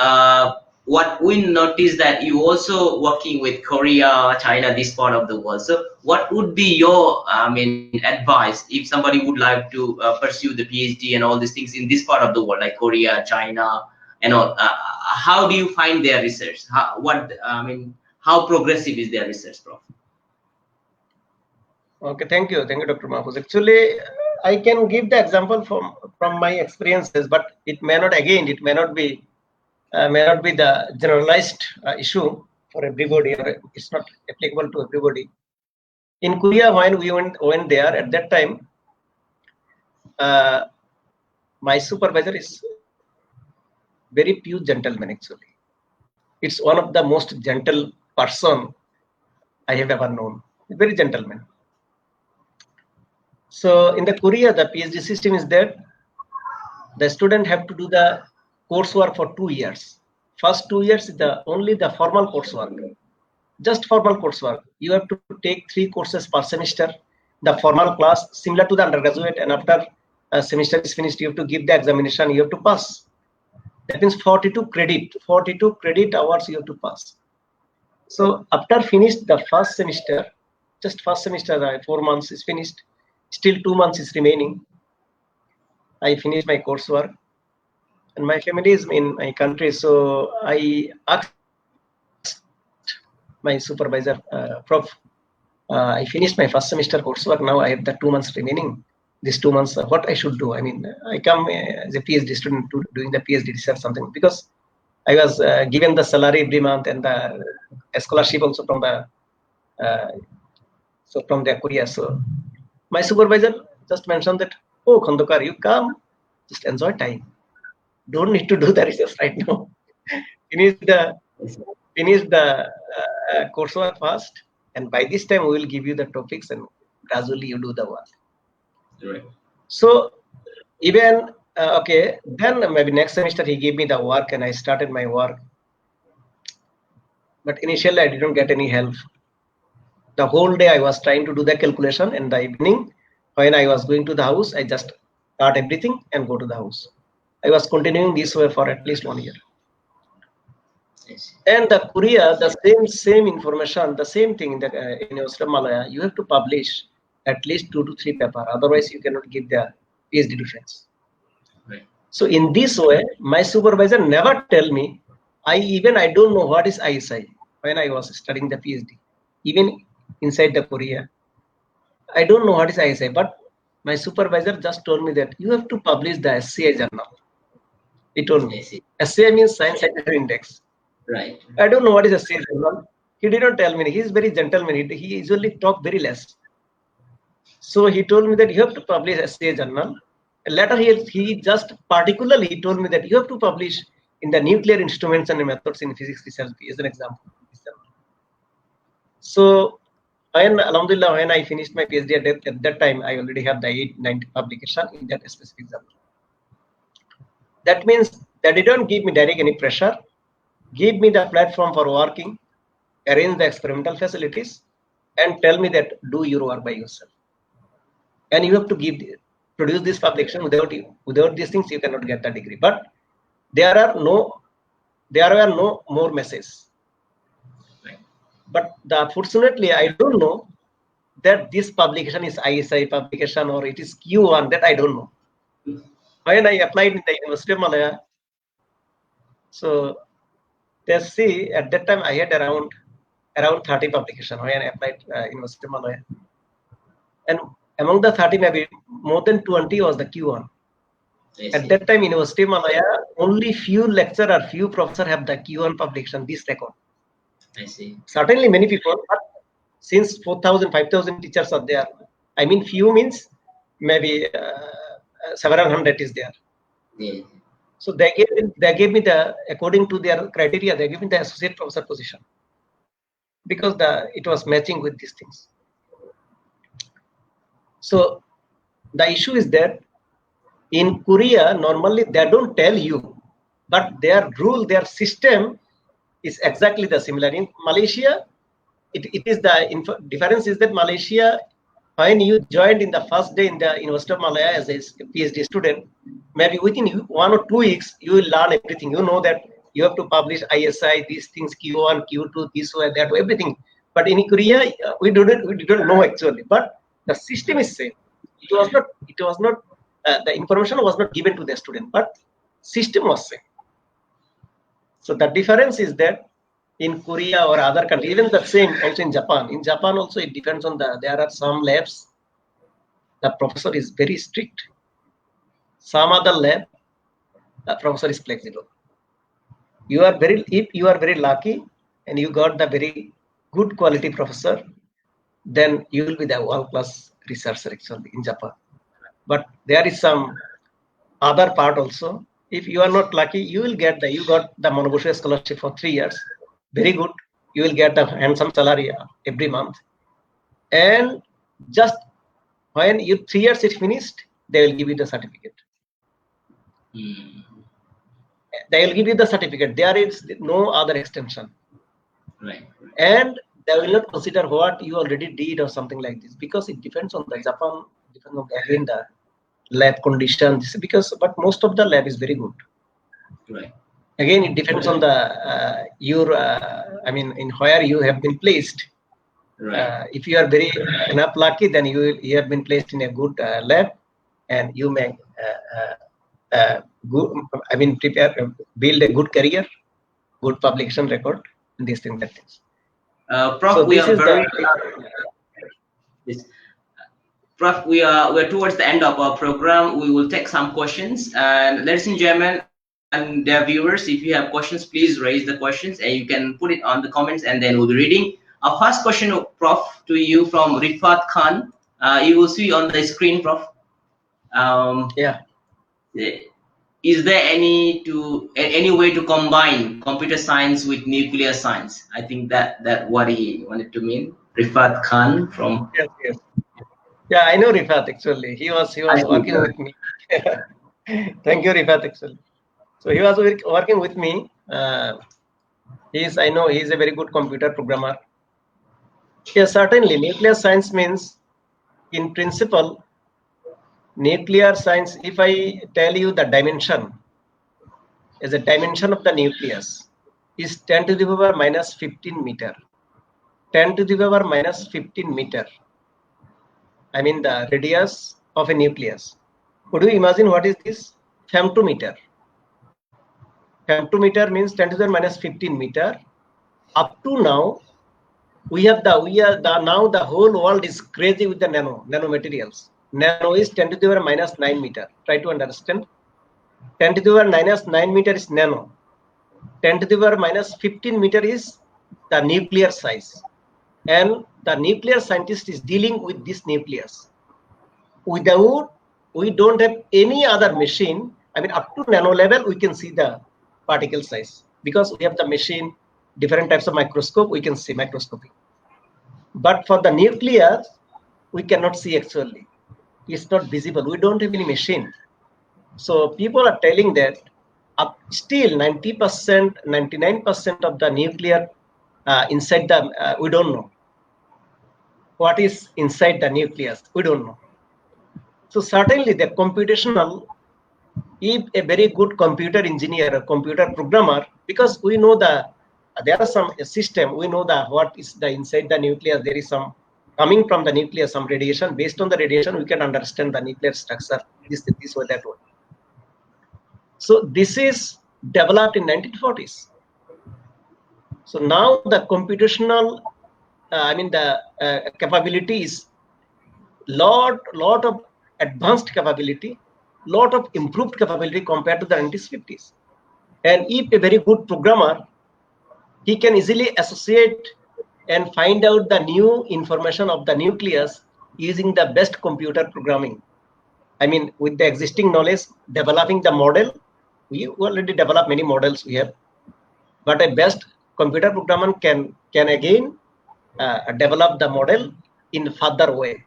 what we notice that you also working with Korea, China, this part of the world. So what would be your advice if somebody would like to pursue the PhD and all these things in this part of the world, like Korea, China, and all? How do you find their research? How progressive is their research, Prof? Okay, thank you, Dr. Mahfouz. Actually, I can give the example from my experiences, but it may not be the generalized issue. for everybody, or it's not applicable to everybody. In Korea, when we went there, at that time, my supervisor is very pure gentleman actually. It's one of the most gentle person I have ever known. Very gentleman. So in the Korea, the PhD system is that the student have to do the coursework for 2 years. First 2 years is only the formal coursework, just formal coursework. You have to take 3 courses per semester, the formal class similar to the undergraduate, and after a semester is finished, you have to give the examination, you have to pass. That means 42 credit hours you have to pass. So after finished the first semester, just first semester, 4 months is finished, still 2 months is remaining. I finished my coursework, and my family is in my country, so I asked my supervisor, Prof, I finished my first semester coursework, now I have the 2 months remaining. These 2 months, what I should do? I mean, I come as a PhD student to doing the PhD research something, because I was given the salary every month and the scholarship also from the Korea. So my supervisor just mentioned that, oh, Khandaker, you come, just enjoy time. Don't need to do the research right now. finish the coursework first, and by this time we will give you the topics, and gradually you do the work. Right. So even okay, then maybe next semester he gave me the work, and I started my work. But initially I didn't get any help. The whole day I was trying to do the calculation. In the evening, when I was going to the house, I just start everything and go to the house. I was continuing this way for at least 1 year. And the Korea, the same information, the same thing in the University of Malaya, you have to publish at least 2 to 3 papers. Otherwise, you cannot give the PhD defense. Right. So in this way, my supervisor never tell me. I don't know what is ISI when I was studying the PhD. Even inside the Korea, I don't know what is ISI. But my supervisor just told me that you have to publish the SCI journal. He told me. SCI means Science Citation Index. Right. I don't know what is SCI journal. He didn't tell me. He is very gentleman. He usually talk very less. So he told me that you have to publish SCI journal. Later he just particularly told me that you have to publish in the nuclear instruments and methods in physics research as an example. So alhamdulillah, when I finished my PhD at that time, I already have the 890 publication in that specific journal. That means that they don't give me direct any pressure, give me the platform for working, arrange the experimental facilities, and tell me that do your work by yourself. And you have to produce this publication. Without these things, you cannot get the degree. But there were no more messages. But unfortunately, I don't know that this publication is ISI publication or it is Q1. That I don't know. When I applied in the University of Malaya, so they see at that time I had around 30 publications when I applied University of Malaya, and among the 30, maybe more than 20 was the Q1. At that time, University of Malaya, only few lecturer, few professor have the Q1 publication, this record. I see. Certainly many people, but since 4,000, 5,000 teachers are there, I mean few means maybe several hundred is there. Yeah. So they gave me the, according to their criteria, they gave me the associate professor position because it was matching with these things. So the issue is that in Korea, normally they don't tell you, but their rule, their system is exactly the similar. In Malaysia, it is the difference is that Malaysia, when you joined in the first day in the University of Malaya as a PhD student, maybe within 1 or 2 weeks, you will learn everything. You know that you have to publish ISI, these things, Q1, Q2, this way, that way, everything. But in Korea, we didn't know actually. But the system is same. It was not. The information was not given to the student, but system was same. So the difference is that in Korea or other countries, even the same also in Japan. In Japan also it depends on there are some labs, the professor is very strict. Some other lab, the professor is flexible. If you are very lucky and you got the very good quality professor, then you will be the world-class researcher actually in Japan. But there is some other part also. If you are not lucky, you will get you got the Monobushi scholarship for 3 years. Very good. You will get a handsome salary every month. And just when you 3 years is finished, they will give you the certificate. They will give you the certificate. There is no other extension. Right. And they will not consider what you already did or something like this, because it depends on the Japan, depends on again the lab conditions, because but most of the lab is very good. Right. Again, it depends on the I mean, in where you have been placed. Right. If you are very enough lucky, then you have been placed in a good lab, and you may good, I mean, build a good career, good publication record, and these things, that things. Prof, So we this are is very the Prof, we're towards the end of our program. We will take some questions, and ladies and gentlemen and their viewers, if you have questions, please raise the questions, and you can put it on the comments, and then we'll be reading. Our first question, Prof, to you from Rifat Khan. You will see on the screen, Prof. Yeah. Is there any way to combine computer science with nuclear science? I think that what he wanted to mean. Rifat Khan from. Yes. Yeah, I know Rifat actually. He was working with me. Thank you, Rifat actually. So he was working with me. I know he's a very good computer programmer. Yes, certainly. Nuclear science means, in principle, nuclear science. If I tell you the dimension, as a dimension of the nucleus is 10 to the power minus 15 meter. 10 to the power minus 15 meter. I mean the radius of a nucleus. Could you imagine what is this? Femtometer. Femtometer means 10 to the minus 15 meter. Up to now, now the whole world is crazy with the nanomaterials. Nano is 10 to the power minus 9 meter. Try to understand. 10 to the power minus 9 meter is nano. 10 to the power minus 15 meter is the nuclear size. And the nuclear scientist is dealing with this nucleus. We don't have any other machine. I mean, up to nano level, we can see the particle size, because we have the machine, different types of microscope, we can see microscopy. But for the nucleus, we cannot see actually. It's not visible. We don't have any machine. So people are telling that still 90%, 99% of the nuclear inside the, we don't know. What is inside the nucleus? We don't know. So certainly the computational, if a very good computer engineer, a computer programmer, because we know there are some system, we know what is the inside the nucleus, there is some coming from the nucleus, some radiation. Based on the radiation, we can understand the nuclear structure, this or that one. So this is developed in 1940s. So now the computational, capability is lot of advanced capability, lot of improved capability compared to the 1950s. And if a very good programmer, he can easily associate and find out the new information of the nucleus using the best computer programming. I mean, with the existing knowledge, developing the model, we already developed many models we have, but a best computer programmer can again develop the model in further way.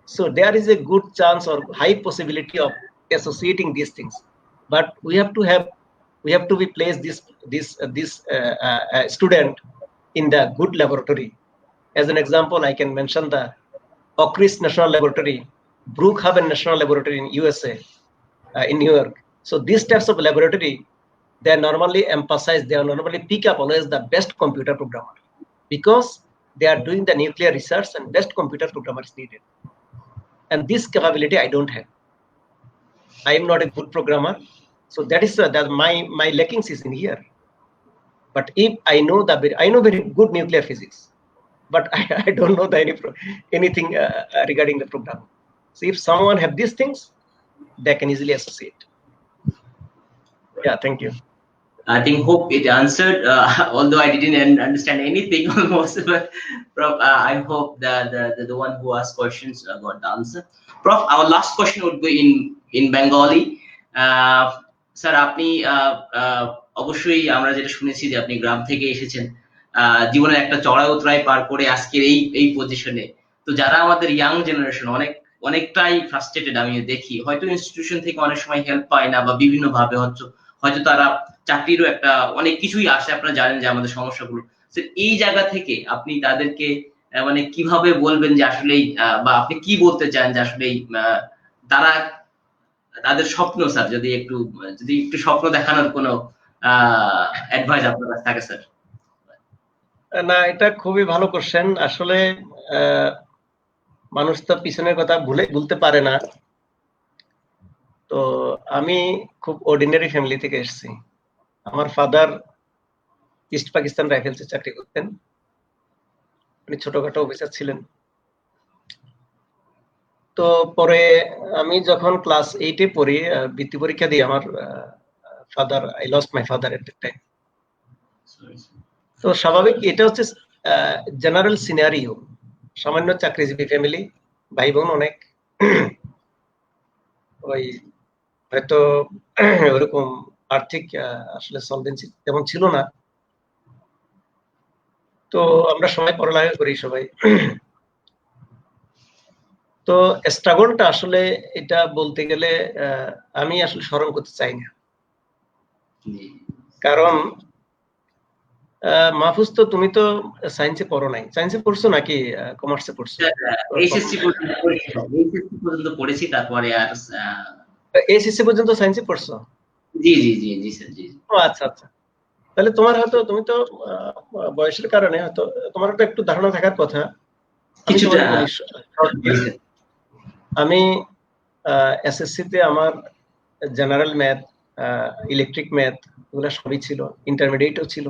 So there is a good chance or high possibility of associating these things, but we have to be placed this student in the good laboratory. As an example, I can mention the Oak Ridge National Laboratory, Brookhaven National Laboratory in USA, in New York. So these types of laboratory, they normally pick up always the best computer programmer, because they are doing the nuclear research and best computer programmer is needed. And this capability I don't have. I am not a good programmer, so that is my lackings is in here. But if I know very good nuclear physics, but I don't know anything regarding the program. So if someone have these things, they can easily associate. Yeah, thank you. I think hope it answered, although I didn't understand anything almost. But Prof, I hope that the one who asked questions got the answer. Prof, our last question would be in Bengali. Sir আপনি অবশ্যই আমরা যেটা শুনেছি যে আপনি গ্রাম থেকে এসেছেন, জীবনের একটা চড়াই উতরাই পার করে আজকের এই পজিশনে। তো যারা আমাদের ইয়াং জেনারেশন অনেকটাই ফ্রাস্ট্রেটেড, আমি দেখি হয়তো ইনস্টিটিউশন থেকে অনেক সময় হেল্প পায় না, বা বিভিন্ন ভাবে হয়তো তারা চাকরিরও একটা অনেক কিছুই আসে, আপনারা জানেন যে আমাদের সমস্যাগুলো। এই জায়গা থেকে আপনি তাদেরকে মানে কিভাবে বলবেন যে আসলে, বা আপনি কি বলতে চান যে আসলে তারা তাদের স্বপ্ন, স্যার যদি একটু স্বপ্ন দেখানোর কোনো অ্যাডভাইস আপনার কাছে থাকে স্যার? না, এটা খুবই ভালো কোশ্চেন। আসলে মানুষ তো পিছনের কথা ভুলতে পারে না। তো আমি খুব অর্ডিনারি ফ্যামিলি থেকে এসেছি। আমার ফাদার ইস্ট পাকিস্তান রাইফেলসে চাকরি করতেন, উনি ছোটখাটো অফিসার ছিলেন। তো পরে আমি যখন ক্লাস 8-এ পড়ি, বৃত্তি পরীক্ষা দিই, আমার father, I lost my father at that time. তো স্বাভাবিক, এটা হচ্ছে জেনারেল সিনারিও। সামান্য চাকরিজীবী ফ্যামিলি, ভাই বোন অনেক, ওই হয়তো ওরকম আর্থিক আসলে সলভেন্সি তেমন ছিল না। তো আমরা সবাই পড়ালেখা করি সবাই। তো স্ট্রাগলটা আসলে এটা বলতে গেলে আমি আসলে স্মরণ করতে চাই না, কারণ মাহফুজ তো তুমি তো সায়েন্সে পড়ো নাই, সায়েন্সে পড়ছো নাকি কমার্সে পড়ছো? এইচএসসি পর্যন্ত পড়েছি, তারপরে আর এইচএসসি পর্যন্ত সায়েন্সে পড়ছো? জি জি জি জি স্যার, জি। ও আচ্ছা আচ্ছা, তাহলে তোমার হয়তো, তুমি তো বয়সের কারণে হয়তো তোমার তো একটু ধারণা থাকার কথা। কিছুটা। আমি এসএসসি তে আমার জেনারেল ম্যাথ, ইলেকট্রিক ম্যাথ, এগুলো সবই ছিল, ইন্টারমিডিয়েটও ছিল।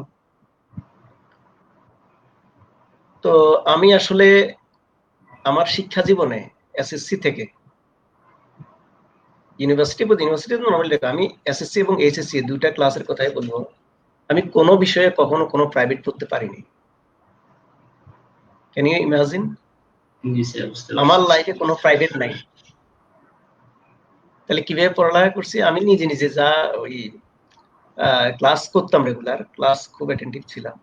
তো আমি আসলে আমার শিক্ষা জীবনে এসএসসি থেকে ইউনিভার্সিটি নর্মালি আমি এসএসসি এবং এইচএসসি দুইটা ক্লাসের কথাই বলবো, আমি কোনো বিষয়ে কখনো কোনো প্রাইভেট পড়তে পারিনি। Can you imagine? আমার লাইফে কোনো প্রাইভেট নাই। তাহলে কিভাবে পড়ালেখা করছি? আমি নিজে নিজে যা ওই ক্লাস করতাম, রেগুলার ক্লাস, খুব অ্যাটেন্টিভ ছিলাম।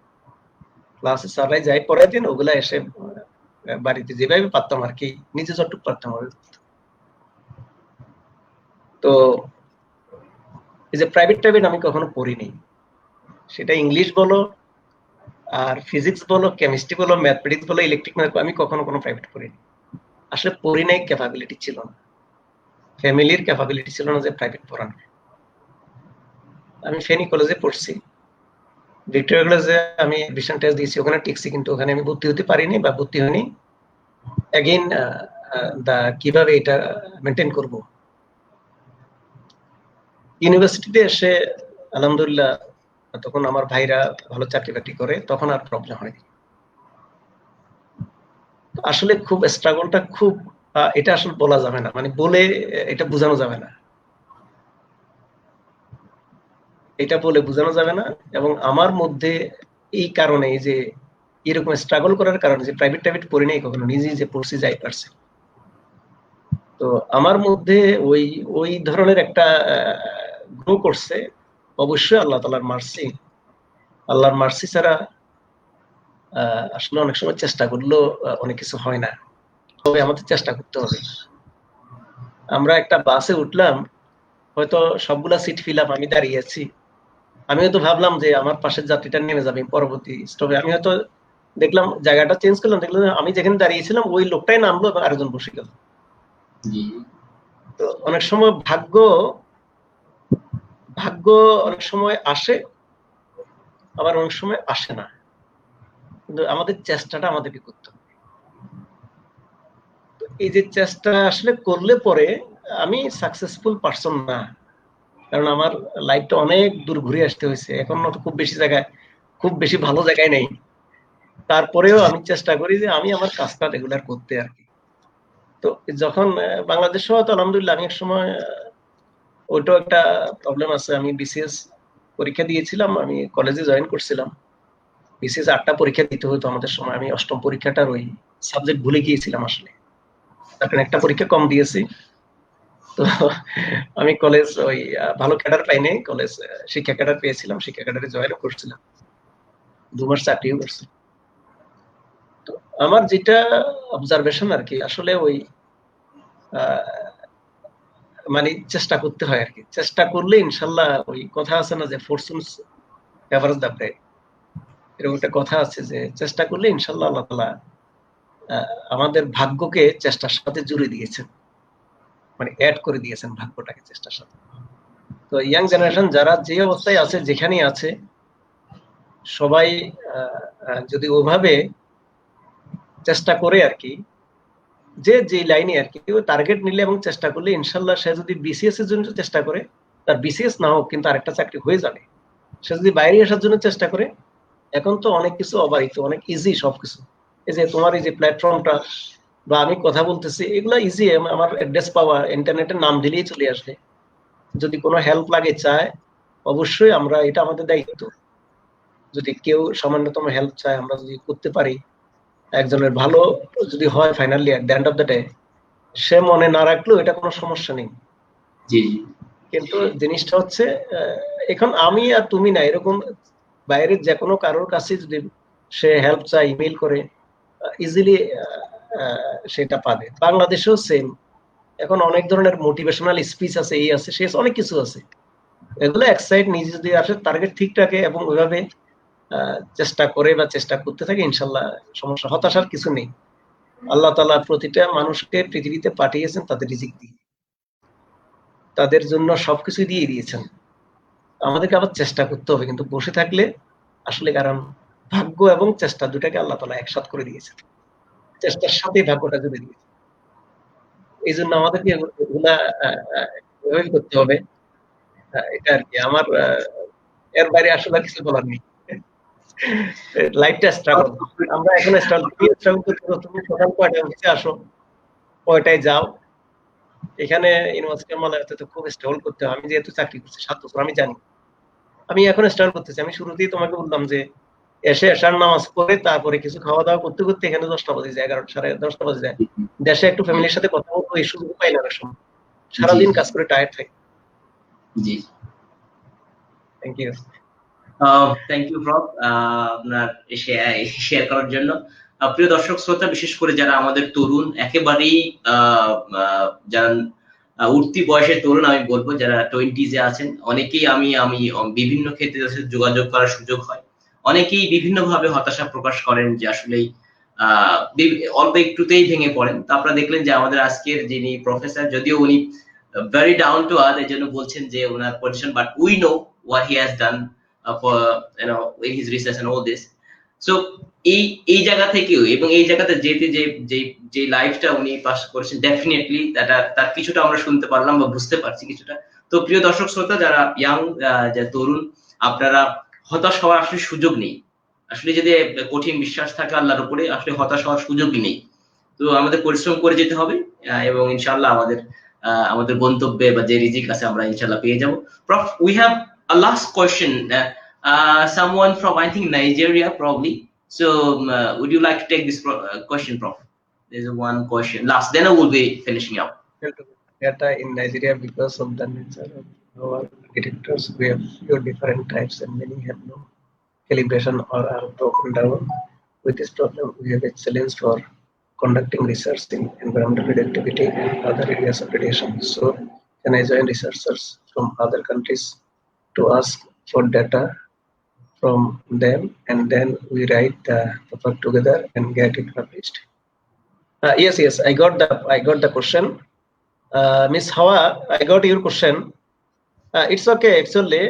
ক্লাসে স্যাররাই যাই পড়াইতেন, ওগুলা এসে বাড়িতে যেভাবে পারতাম আর কি, নিজে যতটুকু পারতাম। তো এই যে প্রাইভেট আমি কখনো পড়িনি, সেটা ইংলিশ বলো আর ফিজিক্স বলো, কেমিস্ট্রি বলো, ম্যাথমেটিক্স বলো, ইলেকট্রিক আমি কখনো কোনো প্রাইভেট পড়িনি। আসলে পড়ি নাই, ক্যাপাবিলিটি ছিল না, ফ্যামিলির ক্যাপাবিলিটি ছিল না যে প্রাইভেট পড়ানোর। আমি ফেনী কলেজে পড়ছি, ভিক্টোরিয়া কলেজে আমি অ্যাডমিশন টেস্ট দিয়েছি, ওখানে টিকছি, কিন্তু ওখানে আমি ভর্তি হতে পারিনি বা ভর্তি হইনি। অ্যাগেইন কিভাবে এটা মেনটেন করব। ইউনিভার্সিটিতে এসে আলহামদুলিল্লাহ তখন আমার ভাইরা ভালো চাকরি বাকরি করে, তখন আর প্রবলেম হয়নি। আসলে খুব স্ট্রাগলটা খুব, এটা আসলে বলা যাবে না, মানে বলে এটা বোঝানো যাবে না, এটা বলে বোঝানো যাবে না। এবং আমার মধ্যে এই কারণে, যে এরকম স্ট্রাগল করার কারণে, যে প্রাইভেট পড়ি নাই কখনো, নিজে যে পড়ছি যাই পারছি, তো আমার মধ্যে ওই ওই ধরনের একটা গ্রো করছে। অবশ্যই আল্লাহ তাআলার মার্সি, আল্লাহর মার্সি ছাড়া আসলে অনেক সময় চেষ্টা করলেও অনেক কিছু হয় না, তবে আমাদের চেষ্টা করতে হবে। আমরা একটা বাসে উঠলাম, হয়তো সবগুলা সিট ফিল আপ, আমি দাঁড়িয়ে আছি, আমি হয়তো ভাবলাম যে আমার পাশের যাত্রীটা নেমে যাবে পরবর্তী স্টপে, আমি হয়তো দেখলাম জায়গাটা চেঞ্জ করলাম, দেখলাম আমি যেখানে দাঁড়িয়েছিলাম ওই লোকটাই নামলো এবং আরেকজন বসে গেল। তো অনেক সময় ভাগ্য অনেক সময় আসে, আবার অনেক সময় আসে না, কিন্তু আমাদের চেষ্টাটা আমাদেরকে করতে হবে। এই যে চেষ্টা আসলে করলে পরে, আমি সাকসেসফুল পারসন না, কারণ আমার লাইফটা অনেক দূর ঘুরে আসতে হয়েছে, এখন খুব বেশি ভালো জায়গায় নেই। তারপরেও আমি চেষ্টা করি যে আমি আমার কাজটা রেগুলার করতে আর কি। তো যখন বাংলাদেশ তো আলহামদুলিল্লাহ, আমি এক সময় ওইটাও একটা প্রবলেম আছে, আমি বিসিএস পরীক্ষা দিয়েছিলাম, আমি কলেজে জয়েন করছিলাম। বিসিএস 8টা পরীক্ষা দিতে হতো আমাদের সময়। আমি 8ম পরীক্ষাটার ওই সাবজেক্ট ভুলে গিয়েছিলাম আসলে, তখন একটা পরীক্ষা কম দিয়েছি। তো আমি কলেজ ওই ভালো ক্যাডার পাইনি, কলেজ শিক্ষা ক্যাডার পেয়েছিলাম, শিক্ষা ক্যাডারে জয়েন করছিলাম, 2 মাস চাকরিও করছি। তো আমার যেটা অবজারভেশন আর কি, আসলে ওই মানে চেষ্টা করতে হয় আর কি। চেষ্টা করলে ইনশাল্লাহ, ওই কথা আছে না যে ফরচুনস ফেভারস দ্য ব্রেভ, এরকম একটা কথা আছে যে চেষ্টা করলে ইনশাল্লাহ আল্লাহ তাআলা আমাদের ভাগ্যকে চেষ্টার সাথে জুড়ে দিয়েছেন, মানে অ্যাড করে দিয়েছেন ভাগ্যটাকে চেষ্টার সাথে। তো ইয়াং জেনারেশন যারা যে অবস্থায় আছে, যেখানেই আছে, সবাই যদি ওভাবে চেষ্টা করে আর কি, যে লাইনে আর কি টার্গেট নিলে এবং চেষ্টা করলে ইনশাল্লাহ, সে যদি বিসিএস এর জন্য চেষ্টা করে, তার বিসিএস না হোক কিন্তু আরেকটা চাকরি হয়ে যাবে। সে যদি বাইরে আসার জন্য চেষ্টা করে, এখন তো অনেক কিছু অবারিত, অনেক ইজি সবকিছু। এই যে তোমার এই যে প্ল্যাটফর্মটা বা আমি কথা বলতেছি, এগুলো ইজি। আমার অ্যাড্রেস পাওয়া, ইন্টারনেটের নাম দিলেই চলে আসবে। যদি কোনো হেল্প লাগে চায়, অবশ্যই আমরা, এটা আমাদের দায়িত্ব। যদি কেউ সামান্যতম হেল্প চায়, আমরা যদি করতে পারি, একজনের ভালো যদি হয় finally at the end of the day, সে মনে না রাখলেও এটা কোনো সমস্যা নেই। জি। কিন্তু জিনিসটা হচ্ছে, এখন আমি আর তুমি না, এরকম বাইরের যে কোনো কারোর কাছে যদি সে হেল্প চায়, ইমেল করে, ইজিলি সেটা পাবে। বাংলাদেশেও সেম, এখন অনেক ধরনের মোটিভেশনাল স্পিচ আছে, এই আছে, সে অনেক কিছু আছে। এগুলো এক সাইড নিজে যদি আসে, টার্গেট ঠিক রাখে এবং ওইভাবে চেষ্টা করে বা চেষ্টা করতে থাকে, ইনশাল্লাহ সমস্যা, হতাশার কিছু নেই। আল্লাহ তাআলা প্রতিটা মানুষকে পৃথিবীতে পাঠিয়েছেন তাদের রিজিক দিয়ে, তাদের জন্য সবকিছু দিয়ে দিয়েছেন। আমাদেরকে আবার চেষ্টা করতে হবে, কিন্তু বসে থাকলে আসলে, কারণ ভাগ্য এবং চেষ্টা দুটাকে আল্লাহ তাআলা একসাথ করে দিয়েছেন, চেষ্টার সাথে ভাগ্যটা জুড়ে দিয়েছেন। এই জন্য আমাদেরকে এগুলা করতে হবে। এটা আর কি আমার, এর বাইরে আসলে কিছু বলার নেই। লাইফটা স্ট্রাগল, আমরা এখন স্ট্রাগল করতে। তুমি সকাল কয়টায় অফিসে আসো, কয়টায় যাও? এখানে ইউনিভার্সিটি মালয়েতে তো খুব স্ট্রাগল করতে হয়। আমি যেহেতু চাকরি করছি 7 বছর, আমি জানি। আমি এখন স্ট্রাগল করতেছি। আমি শুরুতেই তোমাকে বললাম যে এসে এশার নামাজ পড়ে তারপরে কিছু খাওয়া দাওয়া করতে করতে এখানে 10টা বাজে যায়, 11টা, 10:30 বাজে যায়। দেশে একটু ফ্যামিলির সাথে কথা বলবো, এই সুযোগ পাই না সময়, সারাদিন কাজ করে টায়ার্ড থাকি। জি, thank you. Thank you prof, আপনার শেয়ার করার জন্য। প্রিয় দর্শক শ্রোতা, বিশেষ করে যারা আমাদের তরুণ, একেবারেই যারা উঠতি বয়সের তরুণ, আমি বলবো যারা 20s-এ আছেন, অনেকেই আমি বিভিন্ন ক্ষেত্রে যাদের যোগাযোগ করার সুযোগ হয়, অনেকেই বিভিন্ন ভাবে হতাশা প্রকাশ করেন যে আসলেই অল্প একটুতেই ভেঙে পড়েন। তো আপনারা দেখলেন যে আমাদের আজকের যিনি প্রফেসর, যদিও উনি very down to earth, এই জন্য বলছেন যে ওনার position, but we know what he has done for in his research and all this. So এই জায়গা থেকেও এবং এই জায়গাতে যেতে যে লাইফটা উনি পাস করেছেন, ডেফিনেটলি তার কিছুটা আমরা শুনতে পারলাম বা বুঝতে পারছি কিছুটা। তো প্রিয় দর্শক শ্রোতা, যারা ইয়াং, যারা তরুণ, আপনারা হতাশ হওয়ার আসলে সুযোগ নেই। আসলে যদি কঠিন বিশ্বাস থাকে আল্লাহর উপরে, আসলে হতাশ হওয়ার সুযোগই নেই। তো আমাদের পরিশ্রম করে যেতে হবে, এবং ইনশাআল্লাহ আমাদের গন্তব্যে বা যে রিজিক আছে আমরা ইনশাআল্লাহ পেয়ে যাব। Prof, we have a last question. Someone from, I think, Nigeria probably. So would you like to take this question, Prof? There's one question last, then I will be finishing up. Data in Nigeria, because of the nature of our detectors, we have few different types and many have no calibration or are broken down. With this problem, we have excellence for conducting research in environmental radioactivity and other areas of radiation. So can I join researchers from other countries to ask for data from them, and then we write the paper together and get it published? Yes, I got the question. Miss Hawa, I got your question. It's okay. Actually,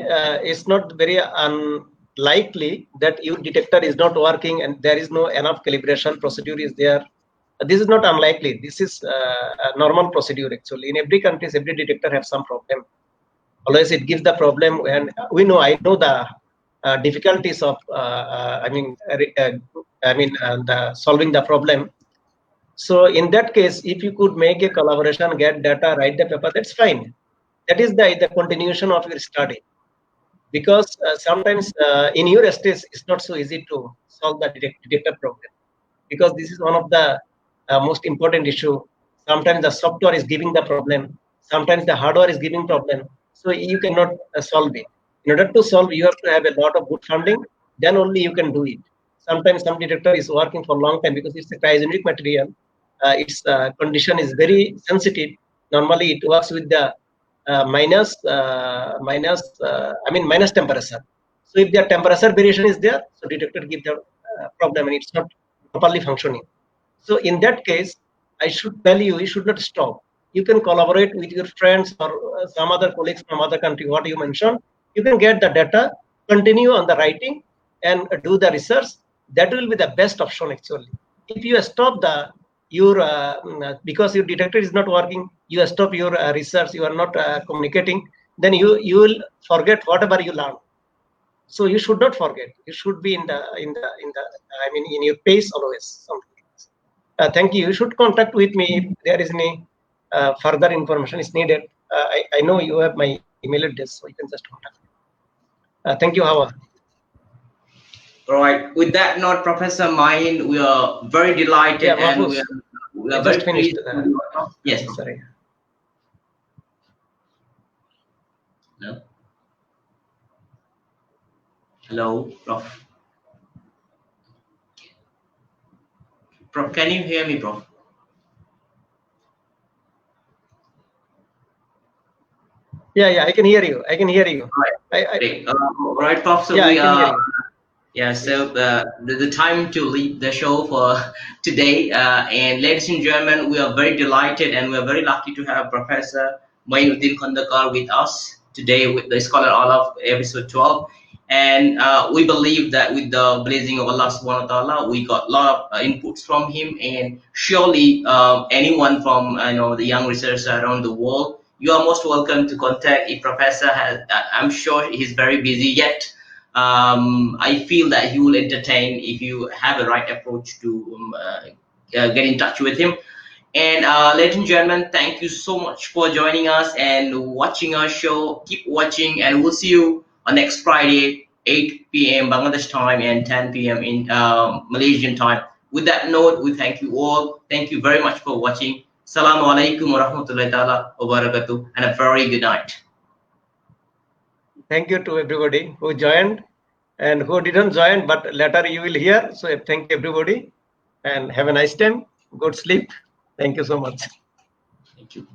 it's not very unlikely that your detector is not working and there is no enough calibration procedure is there. This is not unlikely. This is a normal procedure actually. In every country, every detector have some problem. Always it gives the problem, and I know the difficulties of the solving the problem. So in that case, if you could make a collaboration, get data, write the paper, that's fine. That is the continuation of your study. because sometimes in your stage it's not so easy to solve the detector problem, because this is one of the most important issue. Sometimes the software is giving the problem, sometimes the hardware is giving problem, so you cannot solve it. In order to solve, you have to have a lot of good funding, then only you can do it. Sometimes some detector is working for a long time because it's a cryogenic material. Its condition is very sensitive. Normally it works with the minus temperature. So if the temperature variation is there, so detector gives the problem and it's not properly functioning. So in that case, I should tell you, you should not stop. You can collaborate with your friends or some other colleagues from other country, what you mentioned. You can get the data, continue on the writing and do the research. That will be the best option actually. If you stop your because your detector is not working, you stop your research, you are not communicating, then you will forget whatever you learn. So you should not forget. You should be in the in your pace always. Thank you. You should contact with me if there is any further information is needed. I know you have my email address, so you can just contact me. Thank you, Hawa. All right. With that note, Professor Mayeen, we are very delighted and we are very finished. pleased. Yes. Sorry. No. Hello, Prof. Prof, can you hear me, Prof? Yeah, I can hear you. I can hear you. Right, Prof. So yeah, we I can hear you. Yeah, so the time to leave the show for today. And ladies and gentlemen, we are very delighted and we are very lucky to have Professor Mayeen Uddin Khandaker with us today with the Scholar Alap episode 12. And we believe that with the blessing of Allah subhanahu wa ta'ala, we got a lot of inputs from him. And surely anyone from the young researchers around the world, you are most welcome to contact if Professor has. I'm sure he's very busy yet. I feel that he will entertain if you have a right approach to get in touch with him. And ladies and gentlemen, thank you so much for joining us and watching our show. Keep watching, and we'll see you on next Friday, 8 p.m. Bangladesh time and 10 p.m. in Malaysian time. With that note, we thank you all. Thank you very much for watching. Assalamu alaikum wa rahmatullahi ta'ala wa barakatuh, and a very good night. Thank you to everybody who joined and who didn't join, but later you will hear. So thank you everybody and have a nice time. Good sleep. Thank you so much. Thank you.